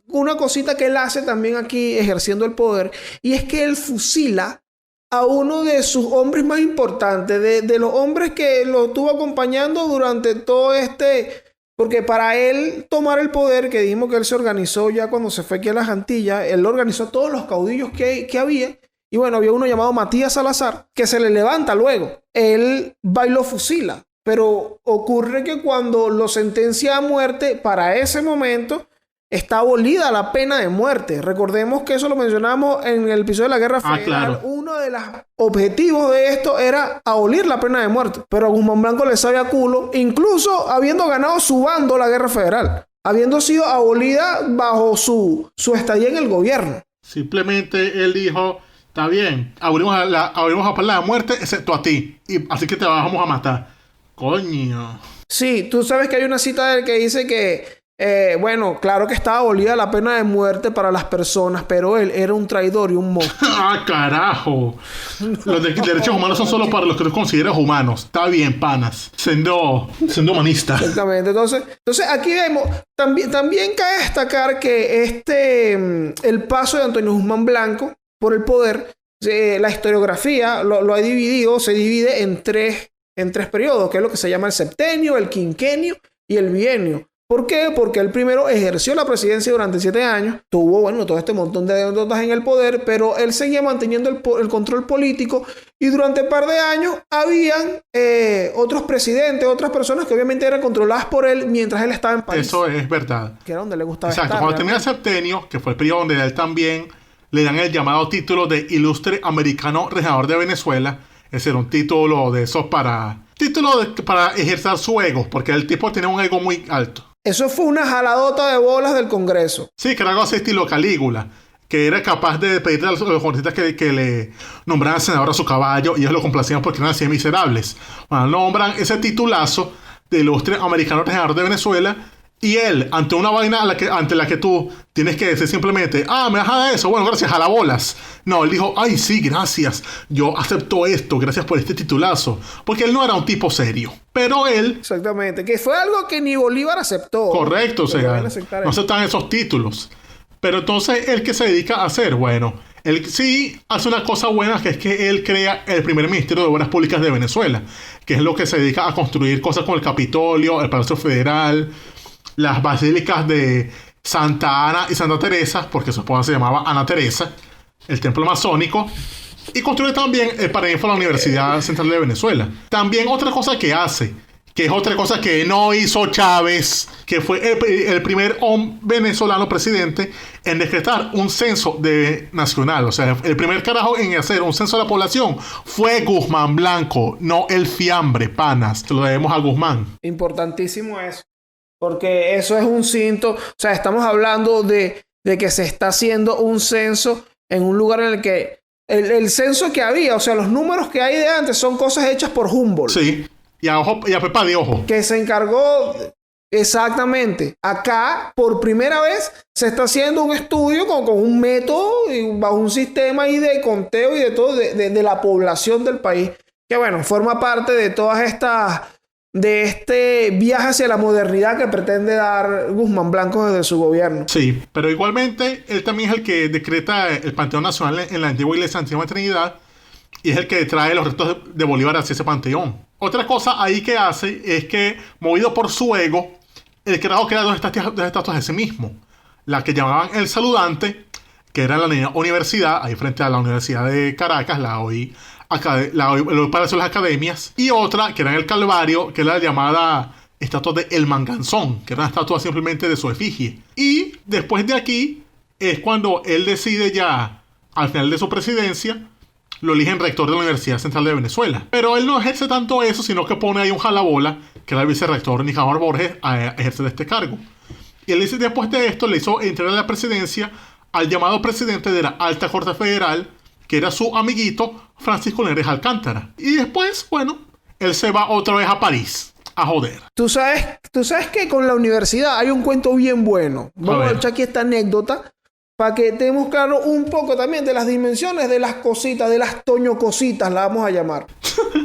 una cosita que él hace también aquí ejerciendo el poder, y es que él fusila a uno de sus hombres más importantes, de los hombres que lo estuvo acompañando durante todo porque para él tomar el poder, que dijimos que él se organizó ya cuando se fue aquí a las Antillas, él organizó todos los caudillos que había, y bueno, había uno llamado Matías Salazar, que se le levanta luego. Él va y lo fusila, pero ocurre que cuando lo sentencia a muerte, para ese momento está abolida la pena de muerte. Recordemos que eso lo mencionamos en el episodio de la Guerra Federal. Claro. Uno de los objetivos de esto era abolir la pena de muerte. Pero a Guzmán Blanco le sabe a culo, incluso habiendo ganado su bando la Guerra Federal, habiendo sido abolida bajo su estadía en el gobierno. Simplemente él dijo, está bien, abrimos a pena de muerte, excepto a ti. Y así que te vamos a matar. Coño. Sí, tú sabes que hay una cita de él que dice que bueno, claro que estaba abolida la pena de muerte para las personas, pero él era un traidor y un monstruo. ¡Ah, carajo! Los derechos humanos son solo para los que tú consideras humanos. Está bien, panas. Siendo humanista. Exactamente. Entonces aquí vemos, también cabe destacar que el paso de Antonio Guzmán Blanco por el poder, la historiografía lo ha dividido, se divide en tres periodos, que es lo que se llama el septenio, el quinquenio y el bienio. ¿Por qué? Porque él primero ejerció la presidencia durante 7 años, tuvo, bueno, todo este montón de anécdotas en el poder, pero él seguía manteniendo el control político, y durante un par de años habían otros presidentes, otras personas que obviamente eran controladas por él mientras él estaba en París. Eso es verdad. Que era donde le gustaba estar. Exacto, cuando termina el septenio, que fue el periodo donde él también le dan el llamado título de Ilustre Americano Regidor de Venezuela. Ese era un título de esos para ejercer su ego, porque el tipo tenía un ego muy alto. Eso fue una jaladota de bolas del Congreso. Sí, que era algo así estilo Calígula, que era capaz de pedirle a los congresistas que le nombraran senador a su caballo, y ellos lo complacían porque eran así miserables. Bueno, nombran ese titulazo de Ilustre Americano Regidor de Venezuela, Y él, ante una vaina ante la que tú tienes que decir simplemente, me vas a dar eso, bueno, gracias, a la bolas. No, él dijo, ay, sí, gracias, yo acepto esto, gracias por este titulazo. Porque él no era un tipo serio. Pero él... Exactamente, que fue algo que ni Bolívar aceptó. Correcto, o sea, no aceptan esos títulos. Pero entonces, ¿él qué se dedica a hacer? Bueno, él sí hace una cosa buena, que es que él crea el primer Ministerio de Obras Públicas de Venezuela, que es lo que se dedica a construir cosas como el Capitolio, el Palacio Federal, las basílicas de Santa Ana y Santa Teresa, porque su esposa se llamaba Ana Teresa, el templo masónico, y construye también el Paraninfo de la Universidad Central de Venezuela. También otra cosa que hace, que es otra cosa que no hizo Chávez, que fue el primer venezolano presidente en decretar un censo nacional. O sea, el primer carajo en hacer un censo de la población fue Guzmán Blanco, no el fiambre, panas. Se lo debemos a Guzmán. Importantísimo eso. Porque eso es un cinto. O sea, estamos hablando de que se está haciendo un censo en un lugar en el que el censo que había, o sea, los números que hay de antes son cosas hechas por Humboldt. Sí. Y a Pepa de Ojo. Que se encargó... Exactamente. Acá, por primera vez, se está haciendo un estudio con un método y bajo un sistema ahí de conteo y de todo, de la población del país. Que bueno, forma parte de todas estas... de este viaje hacia la modernidad que pretende dar Guzmán Blanco desde su gobierno. Sí, pero igualmente él también es el que decreta el Panteón Nacional en la antigua iglesia Santísima Trinidad y es el que trae los restos de Bolívar hacia ese panteón. Otra cosa ahí que hace es que, movido por su ego, el creador crea dos estatuas de sí mismo. La que llamaban El Saludante, que era en la universidad, ahí frente a la Universidad de Caracas, el Palacio de las Academias, y otra que era en el Calvario, que era la llamada estatua de El Manganzón, que era una estatua simplemente de su efigie. Y después de aquí es cuando él decide ya, al final de su presidencia, lo eligen rector de la Universidad Central de Venezuela. Pero él no ejerce tanto eso, sino que pone ahí un jalabola, que era el vicerrector Nicanor Borges, a ejercer este cargo. Y él dice, después de esto, le hizo entregar la presidencia al llamado presidente de la Alta Corte Federal, que era su amiguito Francisco Linares Alcántara. Y después, bueno, él se va otra vez a París a joder. Tú sabes que con la universidad hay un cuento bien bueno. Vamos a echar aquí esta anécdota para que tengamos claro un poco también de las dimensiones de las cositas, de las toñocositas, las vamos a llamar.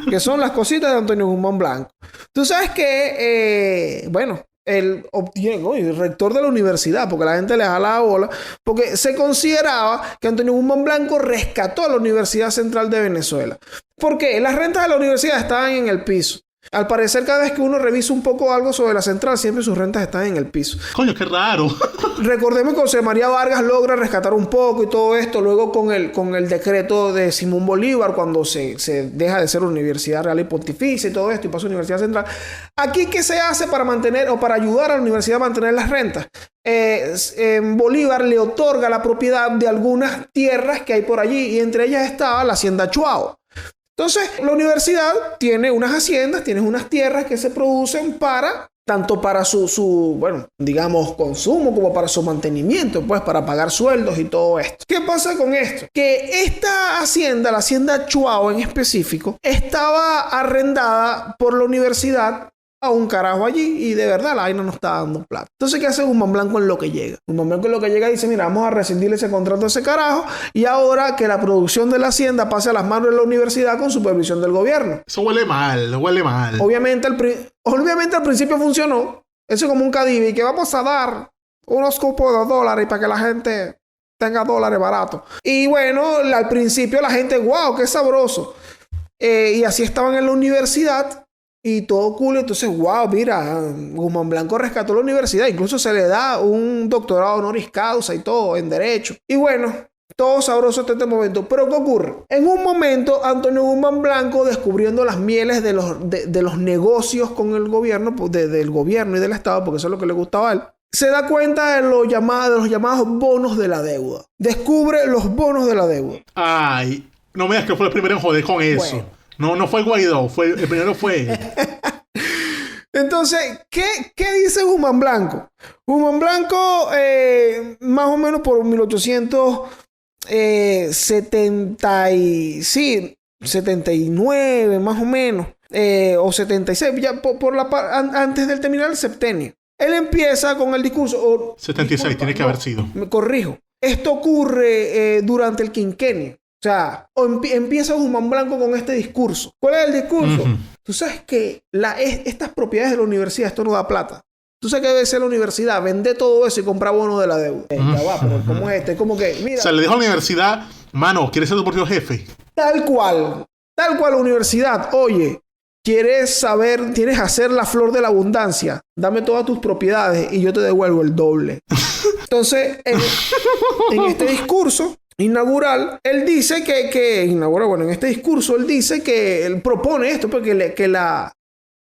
Que son las cositas de Antonio Guzmán Blanco. Tú sabes que, él obtiene el rector de la universidad, porque la gente le jala la bola, porque se consideraba que Antonio Guzmán Blanco rescató a la Universidad Central de Venezuela. ¿Por qué? Las rentas de la universidad estaban en el piso. Al parecer, cada vez que uno revisa un poco algo sobre la central, siempre sus rentas están en el piso. Coño, qué raro. Recordemos que José María Vargas logra rescatar un poco y todo esto, luego con el decreto de Simón Bolívar, cuando se deja de ser Universidad Real y Pontificia y todo esto, y pasa a Universidad Central. Aquí, ¿qué se hace para mantener o para ayudar a la universidad a mantener las rentas? Bolívar le otorga la propiedad de algunas tierras que hay por allí, y entre ellas estaba la hacienda Chuao. Entonces, la universidad tiene unas haciendas, tiene unas tierras que se producen tanto para su consumo como para su mantenimiento, pues para pagar sueldos y todo esto. ¿Qué pasa con esto? Que esta hacienda, la hacienda Chuao en específico, estaba arrendada por la universidad a un carajo allí y de verdad la vaina no está dando plata. Entonces, ¿qué hace Guzmán Blanco en lo que llega? Guzmán Blanco en lo que llega dice, mira, vamos a rescindir ese contrato a ese carajo y ahora que la producción de la hacienda pase a las manos de la universidad con supervisión del gobierno. Eso huele mal. Obviamente al principio funcionó. Eso es como un Cadivi y que vamos a dar unos cupos de dólares para que la gente tenga dólares baratos. Y bueno, al principio la gente, wow, qué sabroso. Y así estaban en la universidad. Y todo cool, entonces, wow, mira, Guzmán Blanco rescató la universidad, incluso se le da un doctorado honoris causa y todo, en derecho. Y bueno, todo sabroso hasta este momento. Pero ¿qué ocurre? En un momento, Antonio Guzmán Blanco, descubriendo las mieles de los negocios con el gobierno, pues, del gobierno y del Estado, porque eso es lo que le gustaba a él, se da cuenta de los llamados bonos de la deuda. Descubre los bonos de la deuda. Ay, no me digas que fue el primero en joder con eso. Bueno. No fue Guaidó, el primero fue él. Entonces, ¿qué dice Guzmán Blanco? Guzmán Blanco, más o menos por 1879, más o menos, o 76, ya antes del terminar el septenio. Él empieza con el discurso... 76 tiene que haber sido. Me corrijo. Esto ocurre durante el quinquenio. O sea, empieza Guzmán Blanco con este discurso. ¿Cuál es el discurso? Tú sabes que estas propiedades de la universidad, esto no da plata. Tú sabes que debe ser la universidad, vende todo eso y compra bonos de la deuda. Ya va, pero ¿cómo es este? Es como que, mira... O sea, le dijo a la universidad, mano, ¿quieres ser tu propio jefe? Tal cual la universidad. Oye, ¿quieres hacer la flor de la abundancia? Dame todas tus propiedades y yo te devuelvo el doble. Entonces, en este discurso inaugural, él dice en este discurso él dice que él propone esto, porque que la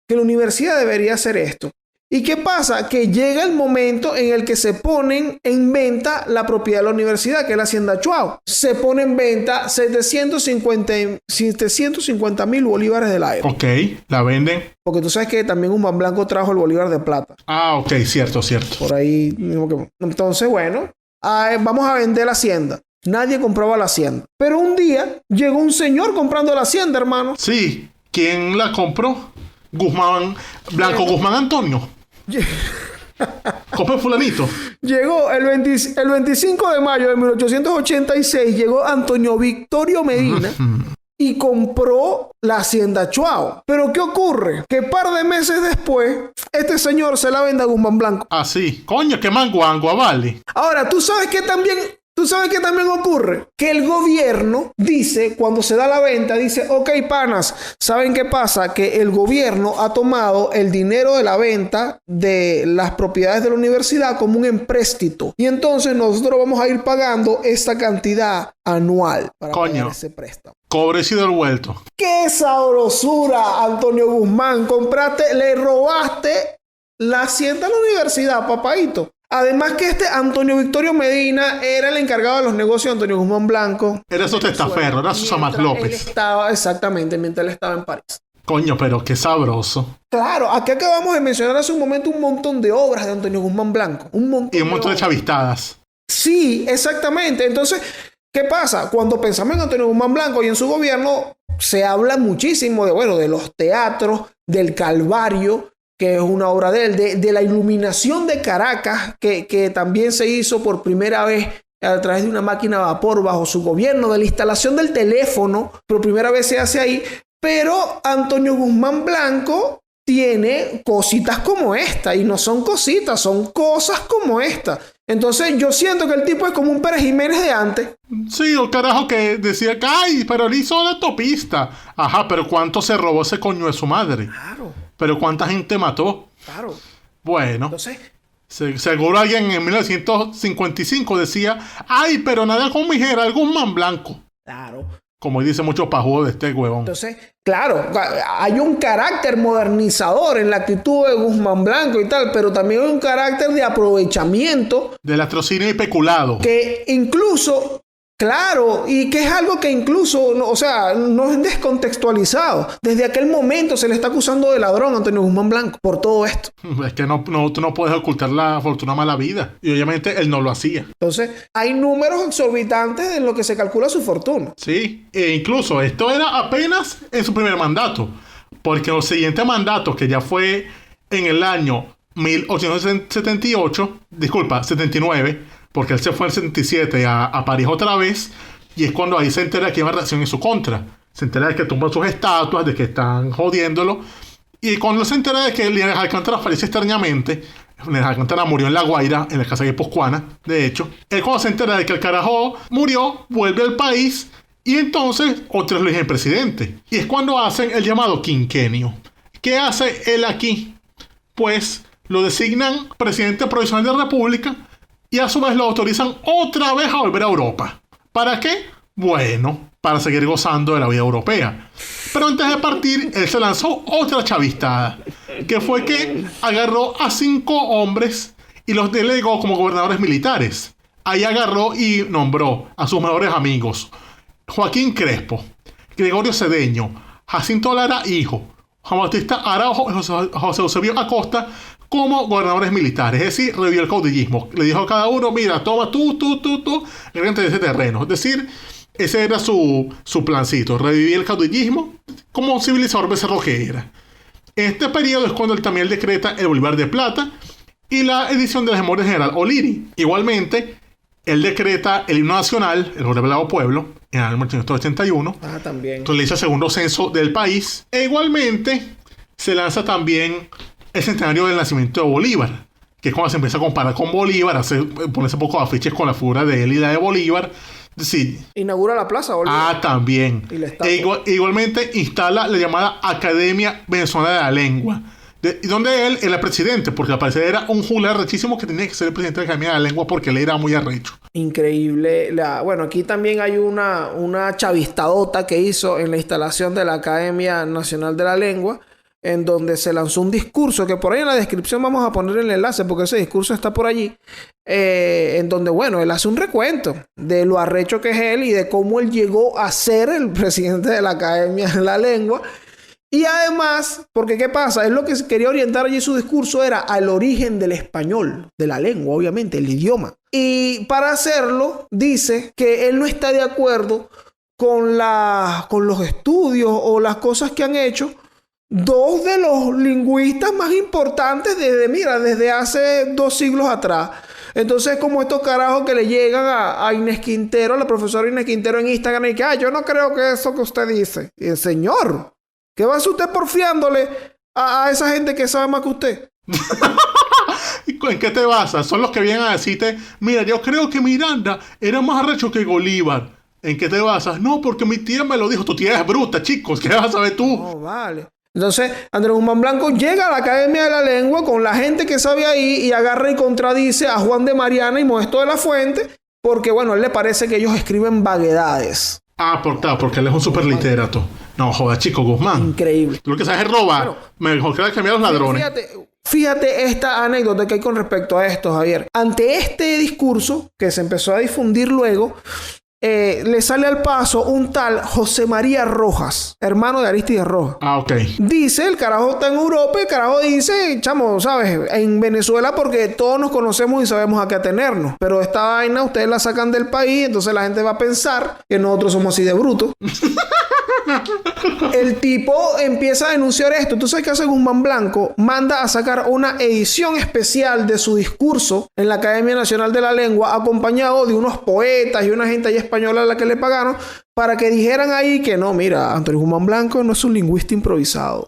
universidad debería hacer esto. ¿Y qué pasa? Que llega el momento en el que se ponen en venta la propiedad de la universidad, que es la Hacienda Chuao. Se pone en venta 750,000 bolívares del aire. Ok, la venden. Porque tú sabes que también Guzmán Blanco trajo el bolívar de plata. Ah, ok, cierto. Por ahí mismo que... Entonces, bueno, vamos a vender la hacienda. Nadie compraba la hacienda. Pero un día llegó un señor comprando la hacienda, hermano. Sí, ¿quién la compró? Guzmán Blanco, Guzmán Antonio. ¿Cómo fulanito? Llegó el 25 de mayo de 1886, llegó Antonio Victorio Medina y compró la hacienda Chuao. Pero ¿qué ocurre? Que par de meses después, este señor se la vende a Guzmán Blanco. Ah, sí. Coño, qué manguangua, vale. Ahora, ¿tú sabes qué también ocurre? Que el gobierno dice, cuando se da la venta, dice, ok, panas, ¿saben qué pasa? Que el gobierno ha tomado el dinero de la venta de las propiedades de la universidad como un empréstito. Y entonces nosotros vamos a ir pagando esta cantidad anual para pagar ese préstamo. Cobrecido el vuelto. ¡Qué sabrosura, Antonio Guzmán! Le robaste la hacienda a la universidad, papadito. Además que Antonio Victorio Medina era el encargado de los negocios de Antonio Guzmán Blanco. Era su testaferro, era su Samad López. Exactamente, mientras él estaba en París. Coño, pero qué sabroso. Claro, aquí acabamos de mencionar hace un momento un montón de obras de Antonio Guzmán Blanco. Y un montón de chavistadas. Sí, exactamente. Entonces, ¿qué pasa? Cuando pensamos en Antonio Guzmán Blanco y en su gobierno, se habla muchísimo de los teatros, del Calvario, que es una obra de él, de la iluminación de Caracas, que también se hizo por primera vez a través de una máquina a vapor bajo su gobierno, de la instalación del teléfono, por primera vez se hace ahí. Pero Antonio Guzmán Blanco tiene cositas como esta, y no son cositas, son cosas como esta. Entonces yo siento que el tipo es como un Pérez Jiménez de antes. Sí, el carajo que decía que, ay, pero él hizo la autopista. Ajá, pero ¿cuánto se robó ese coño de su madre? Claro. Pero ¿cuánta gente mató? Claro. Bueno. Entonces, seguro alguien en 1955 decía, ay, pero nada con mi Gerald Guzmán Blanco. Claro. Como dice mucho pajudo de este huevón. Entonces, claro, hay un carácter modernizador en la actitud de Guzmán Blanco y tal, pero también hay un carácter de aprovechamiento. Del latrocinio y peculado. Que incluso... Claro, y que es algo que incluso, no es descontextualizado. Desde aquel momento se le está acusando de ladrón a Antonio Guzmán Blanco por todo esto. Es que tú no puedes ocultar la fortuna mala vida. Y obviamente él no lo hacía. Entonces, hay números exorbitantes en lo que se calcula su fortuna. Sí, e incluso esto era apenas en su primer mandato. Porque en los siguientes mandatos, que ya fue en el año 79, porque él se fue en el 77 a París otra vez, y es cuando ahí se entera que hay una reacción en su contra. Se entera de que tumban sus estatuas, de que están jodiéndolo, y cuando se entera de que Linares Alcántara fallece extrañamente, Linares Alcántara murió en La Guaira, en la casa de Guipuzcoana, de hecho, él cuando se entera de que el carajo murió, vuelve al país, y entonces otros lo eligen presidente. Y es cuando hacen el llamado quinquenio. ¿Qué hace él aquí? Pues lo designan presidente provisional de la República, y a su vez lo autorizan otra vez a volver a Europa. ¿Para qué? Bueno, para seguir gozando de la vida europea. Pero antes de partir, él se lanzó otra chavistada, que fue que agarró a 5 hombres y los delegó como gobernadores militares. Ahí agarró y nombró a sus mejores amigos: Joaquín Crespo, Gregorio Cedeño, Jacinto Lara hijo, Juan Bautista Araujo y José Eusebio Acosta como gobernadores militares. Es decir, revivió el caudillismo. Le dijo a cada uno, mira, toma tú, frente de ese terreno. Es decir, ese era su plancito, revivir el caudillismo como un civilizador becerro que era. En este periodo es cuando él también decreta el Bolívar de Plata y la edición de las Memorias del General O'Leary. Igualmente, él decreta el himno nacional, el Revelado Pueblo, en el año 1881. También. Realiza el segundo censo del país. E igualmente, se lanza también el centenario del nacimiento de Bolívar, que es cuando se empieza a comparar con Bolívar, ponerse poco afiches con la figura de él y la de Bolívar. Sí. Inaugura la plaza Bolívar. También. Y la estatua. Igualmente instala la llamada Academia Venezolana de la Lengua, donde él era presidente, porque al parecer era un juglar rechísimo que tenía que ser el presidente de la Academia de la Lengua porque él era muy arrecho. Increíble. Bueno, aquí también hay una chavistadota que hizo en la instalación de la Academia Nacional de la Lengua, en donde se lanzó un discurso, que por ahí en la descripción vamos a poner el enlace, porque ese discurso está por allí, en donde, bueno, él hace un recuento de lo arrecho que es él y de cómo él llegó a ser el presidente de la Academia de la Lengua. Y además, porque ¿qué pasa? Es lo que quería orientar allí su discurso era al origen del español, de la lengua, obviamente, el idioma. Y para hacerlo, dice que él no está de acuerdo con los estudios o las cosas que han hecho dos de los lingüistas más importantes desde hace 2 siglos atrás. Entonces, como estos carajos que le llegan a Inés Quintero, a la profesora Inés Quintero en Instagram, y que, yo no creo que eso que usted dice. Y el señor, ¿qué va a hacer usted porfiándole a esa gente que sabe más que usted? ¿En qué te basas? Son los que vienen a decirte, mira, yo creo que Miranda era más arrecho que Bolívar. ¿En qué te basas? No, porque mi tía me lo dijo. Tu tía es bruta, chicos. ¿Qué vas a saber tú? No, vale. Entonces, Andrés Guzmán Blanco llega a la Academia de la Lengua con la gente que sabe ahí y agarra y contradice a Juan de Mariana y Modesto de la Fuente porque, bueno, a él le parece que ellos escriben vaguedades. Porque él es un superliterato. No, joda, chico, Guzmán. Increíble. Tú lo que sabes es robar. Mejor que cambiar a los ladrones. Fíjate esta anécdota que hay con respecto a esto, Javier. Ante este discurso que se empezó a difundir luego, le sale al paso un tal José María Rojas, hermano de Arístides Rojas. Ok. Dice, el carajo está en Europa, el carajo dice, chamo, ¿sabes? En Venezuela porque todos nos conocemos y sabemos a qué atenernos. Pero esta vaina ustedes la sacan del país, entonces la gente va a pensar que nosotros somos así de brutos. El tipo empieza a denunciar esto. ¿Tú sabes qué hace Guzmán Blanco? Manda a sacar una edición especial de su discurso en la Academia Nacional de la Lengua, acompañado de unos poetas y una gente ahí española a la que le pagaron, para que dijeran ahí que no, mira, Antonio Guzmán Blanco no es un lingüista improvisado.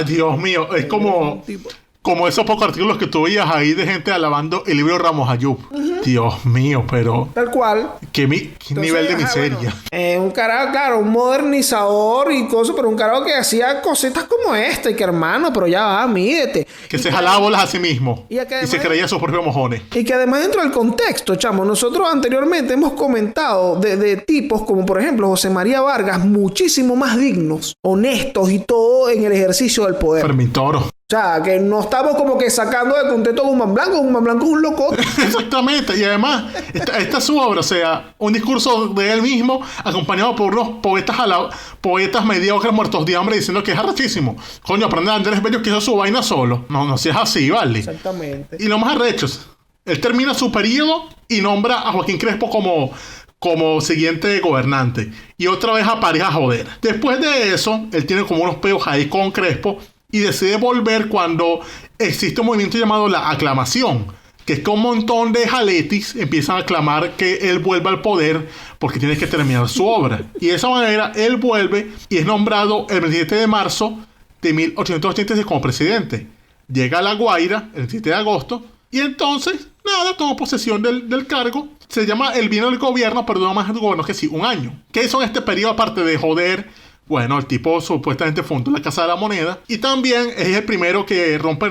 Dios mío, es como esos pocos artículos que tú veías ahí de gente alabando el libro Ramos Ayub. Dios mío, pero... Tal cual. ¿Qué nivel de miseria? Bueno, un carajo, claro, un modernizador y cosas, pero un carajo que hacía cositas como esta, y que hermano, pero ya va, mídete. Que se jalaba bolas a sí mismo. Y se creía sus propios mojones. Y que además dentro del contexto, chamo, nosotros anteriormente hemos comentado de tipos como por ejemplo José María Vargas, muchísimo más dignos, honestos y todo en el ejercicio del poder. Fermín Toro. O sea, que no estamos como que sacando de contexto a Guzmán Blanco. Guzmán Blanco es un loco. Exactamente. Y además, esta es su obra. O sea, un discurso de él mismo acompañado por unos poetas mediocres muertos de hambre diciendo que es arrechísimo. Coño, aprende a Andrés Bello que hizo su vaina solo. No seas así, ¿vale? Exactamente. Y lo más arrechos, él termina su periodo y nombra a Joaquín Crespo como siguiente gobernante. Y otra vez aparece a joder. Después de eso, él tiene como unos peos ahí con Crespo y decide volver cuando existe un movimiento llamado la aclamación, que es que un montón de jaletis empiezan a aclamar que él vuelva al poder porque tiene que terminar su obra. Y de esa manera él vuelve y es nombrado el 27 de marzo de 1886 como presidente. Llega a La Guaira el 7 de agosto y entonces, nada, toma posesión del cargo. Se llama el bienio del gobierno, pero no más el gobierno que sí, 1 año. ¿Qué hizo en este periodo aparte de joder? Bueno, el tipo supuestamente fundó la Casa de la Moneda y también es el primero que rompe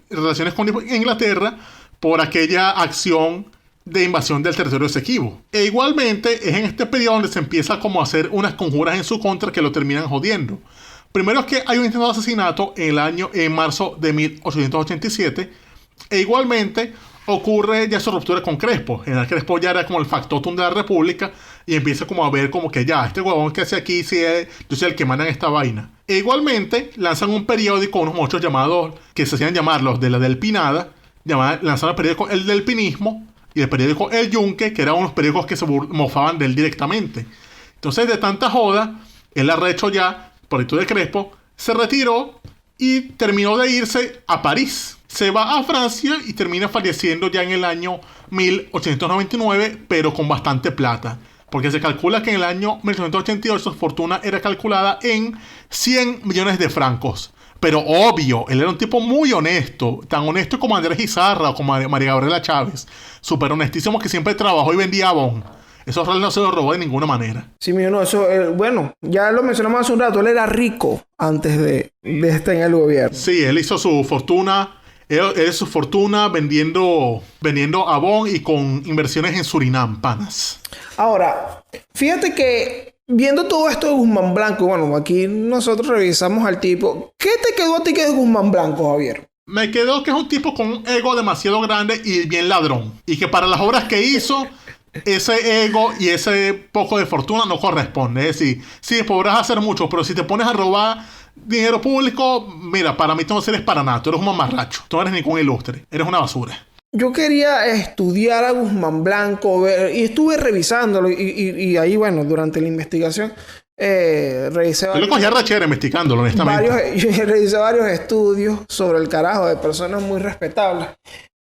relaciones con Inglaterra por aquella acción de invasión del territorio Esequibo. E igualmente es en este periodo donde se empieza como a hacer unas conjuras en su contra que lo terminan jodiendo. Primero es que hay un intento de asesinato en marzo de 1887 e igualmente ocurre ya su ruptura con Crespo. General Crespo ya era como el factotum de la República y empieza como a ver como que ya, este huevón que hace aquí, yo soy el que manda en esta vaina. E igualmente lanzan un periódico, unos muchachos llamados, que se hacían llamar los de la Delpinada, lanzaron el periódico El Delpinismo y el periódico El Yunque, que eran unos periódicos que se mofaban de él directamente. Entonces, de tanta joda, él arrecho ya, por actitud de Crespo, se retiró y terminó de irse a París. se va a Francia y termina falleciendo ya en el año 1899, pero con bastante plata. Porque se calcula que en el año 1888 su fortuna era calculada en 100 millones de francos. Pero obvio, él era un tipo muy honesto, tan honesto como Andrés Izarra o como María Gabriela Chávez. Súper honestísimo, que siempre trabajó y vendía Avon. Esos reales no se los robó de ninguna manera. Sí, no, eso, bueno, ya lo mencionamos hace un rato, él era rico antes de estar en el gobierno. Sí, él hizo su fortuna. Él su fortuna vendiendo Avon y con inversiones en Surinam, panas. Ahora, fíjate que viendo todo esto de Guzmán Blanco, bueno, aquí nosotros revisamos al tipo. ¿Qué te quedó a ti que es Guzmán Blanco, Javier? Me quedó que es un tipo con un ego demasiado grande y bien ladrón. Y que para las obras que hizo, ese ego y ese poco de fortuna no corresponde. Es decir, sí, podrás hacer mucho, pero si te pones a robar dinero público, mira, para mí tú no sirves para nada. Tú eres un mamarracho. Tú no eres ningún ilustre. Eres una basura. Yo quería estudiar a Guzmán Blanco y estuve revisándolo y ahí, bueno, durante la investigación revisé Yo le cogía rachera investigándolo, honestamente. Revisé varios estudios sobre el carajo de personas muy respetables.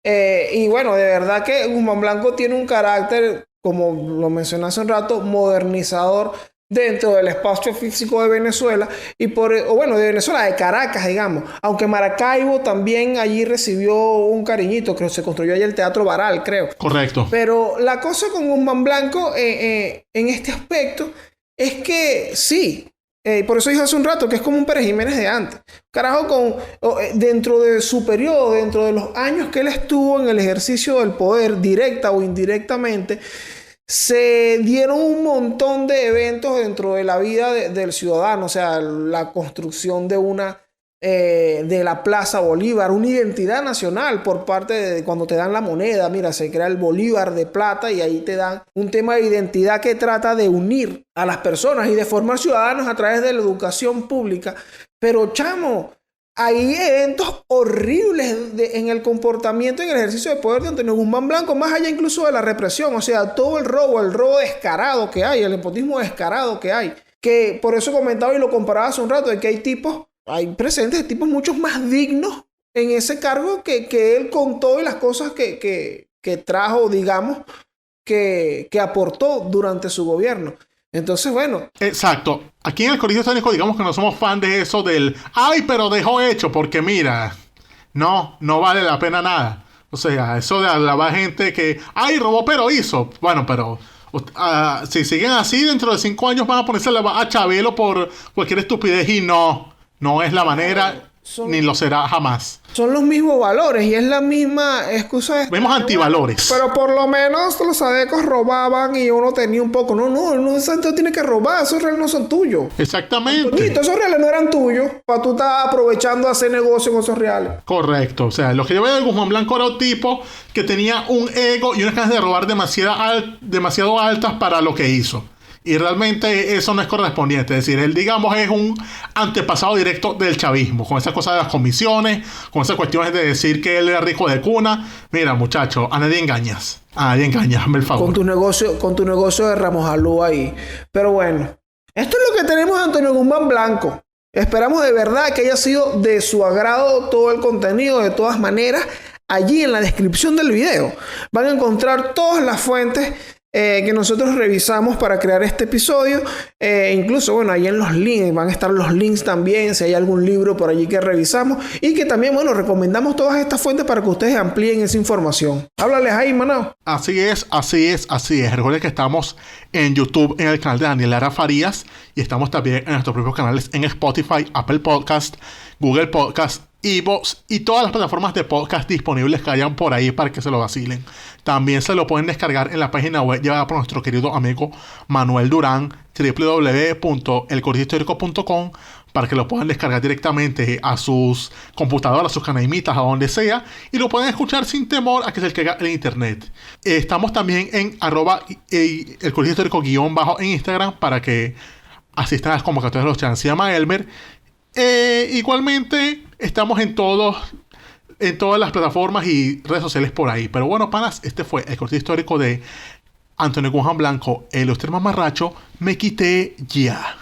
Y bueno, de verdad que Guzmán Blanco tiene un carácter, como lo mencioné hace un rato, modernizador dentro del espacio físico de Venezuela de Venezuela, de Caracas, digamos. Aunque Maracaibo también allí recibió un cariñito, creo que se construyó allí el Teatro Baral, creo. Correcto. Pero la cosa con Guzmán Blanco en este aspecto es que sí, por eso dije hace un rato que es como un Pérez Jiménez de antes. Carajo, dentro de su periodo, dentro de los años que él estuvo en el ejercicio del poder, directa o indirectamente, se dieron un montón de eventos dentro de la vida del ciudadano. O sea, la construcción de la Plaza Bolívar, una identidad nacional por parte de cuando te dan la moneda. Mira, se crea el Bolívar de plata y ahí te dan un tema de identidad que trata de unir a las personas y de formar ciudadanos a través de la educación pública. Pero, chamo, hay eventos horribles en el comportamiento, en el ejercicio de poder de Antonio Guzmán Blanco, más allá incluso de la represión. O sea, todo el robo descarado que hay, el nepotismo descarado que hay. Que por eso comentaba y lo comparaba hace un rato, de que hay presentes de tipos muchos más dignos en ese cargo que él contó y las cosas que trajo, digamos, que aportó durante su gobierno. Entonces, bueno. Exacto. Aquí en el Colegio Histórico, digamos que no somos fan de eso del ¡ay, pero dejó hecho! Porque mira, no vale la pena nada. O sea, eso de alabar gente que ¡ay, robó pero hizo! Bueno, pero si siguen así, dentro de 5 años van a ponerse a Chabelo por cualquier estupidez y no es la manera, ni lo será jamás. Son los mismos valores y es la misma excusa. Vemos antivalores. Pero por lo menos los adecos robaban y uno tenía un poco. No, Santo tiene que robar. Esos reales no son tuyos. Exactamente. Antonito, esos reales no eran tuyos. Para tú estar aprovechando a hacer negocio con esos reales. Correcto. O sea, lo que yo veo de Guzmán Blanco era un tipo que tenía un ego y unas ganas de robar demasiado altas para lo que hizo. Y realmente eso no es correspondiente. Es decir, él, digamos, es un antepasado directo del chavismo. Con esas cosas de las comisiones, con esas cuestiones de decir que él era rico de cuna. Mira, muchacho, a nadie engañas. Hazme el favor. Con tu negocio de Ramos Alú ahí. Pero bueno, esto es lo que tenemos de Antonio Guzmán Blanco. Esperamos de verdad que haya sido de su agrado todo el contenido. De todas maneras, allí en la descripción del video van a encontrar todas las fuentes que nosotros revisamos para crear este episodio. Incluso, bueno, ahí en los links van a estar los links también, si hay algún libro por allí que revisamos. Y que también, bueno, recomendamos todas estas fuentes para que ustedes amplíen esa información. Háblales ahí, Manao. Así es. Recuerden que estamos en YouTube, en el canal de Daniel Lara Farías. Y estamos también en nuestros propios canales en Spotify, Apple Podcast, Google Podcast, iVoox y todas las plataformas de podcast disponibles que hayan por ahí para que se lo vacilen. También se lo pueden descargar en la página web llevada por nuestro querido amigo Manuel Durán, www.elcolegiohistórico.com, para que lo puedan descargar directamente a sus computadoras, a sus canaimitas, a donde sea, y lo pueden escuchar sin temor a que se les caiga el internet. Estamos también en @elcolegiohistórico_ en Instagram para que asistan a las convocatorias de los chavos. Se llama Elmer. Igualmente estamos en todas las plataformas y redes sociales por ahí. Pero bueno, panas, este fue el corte histórico de Antonio Guzmán Blanco, el ilustre mamarracho. Me quité ya.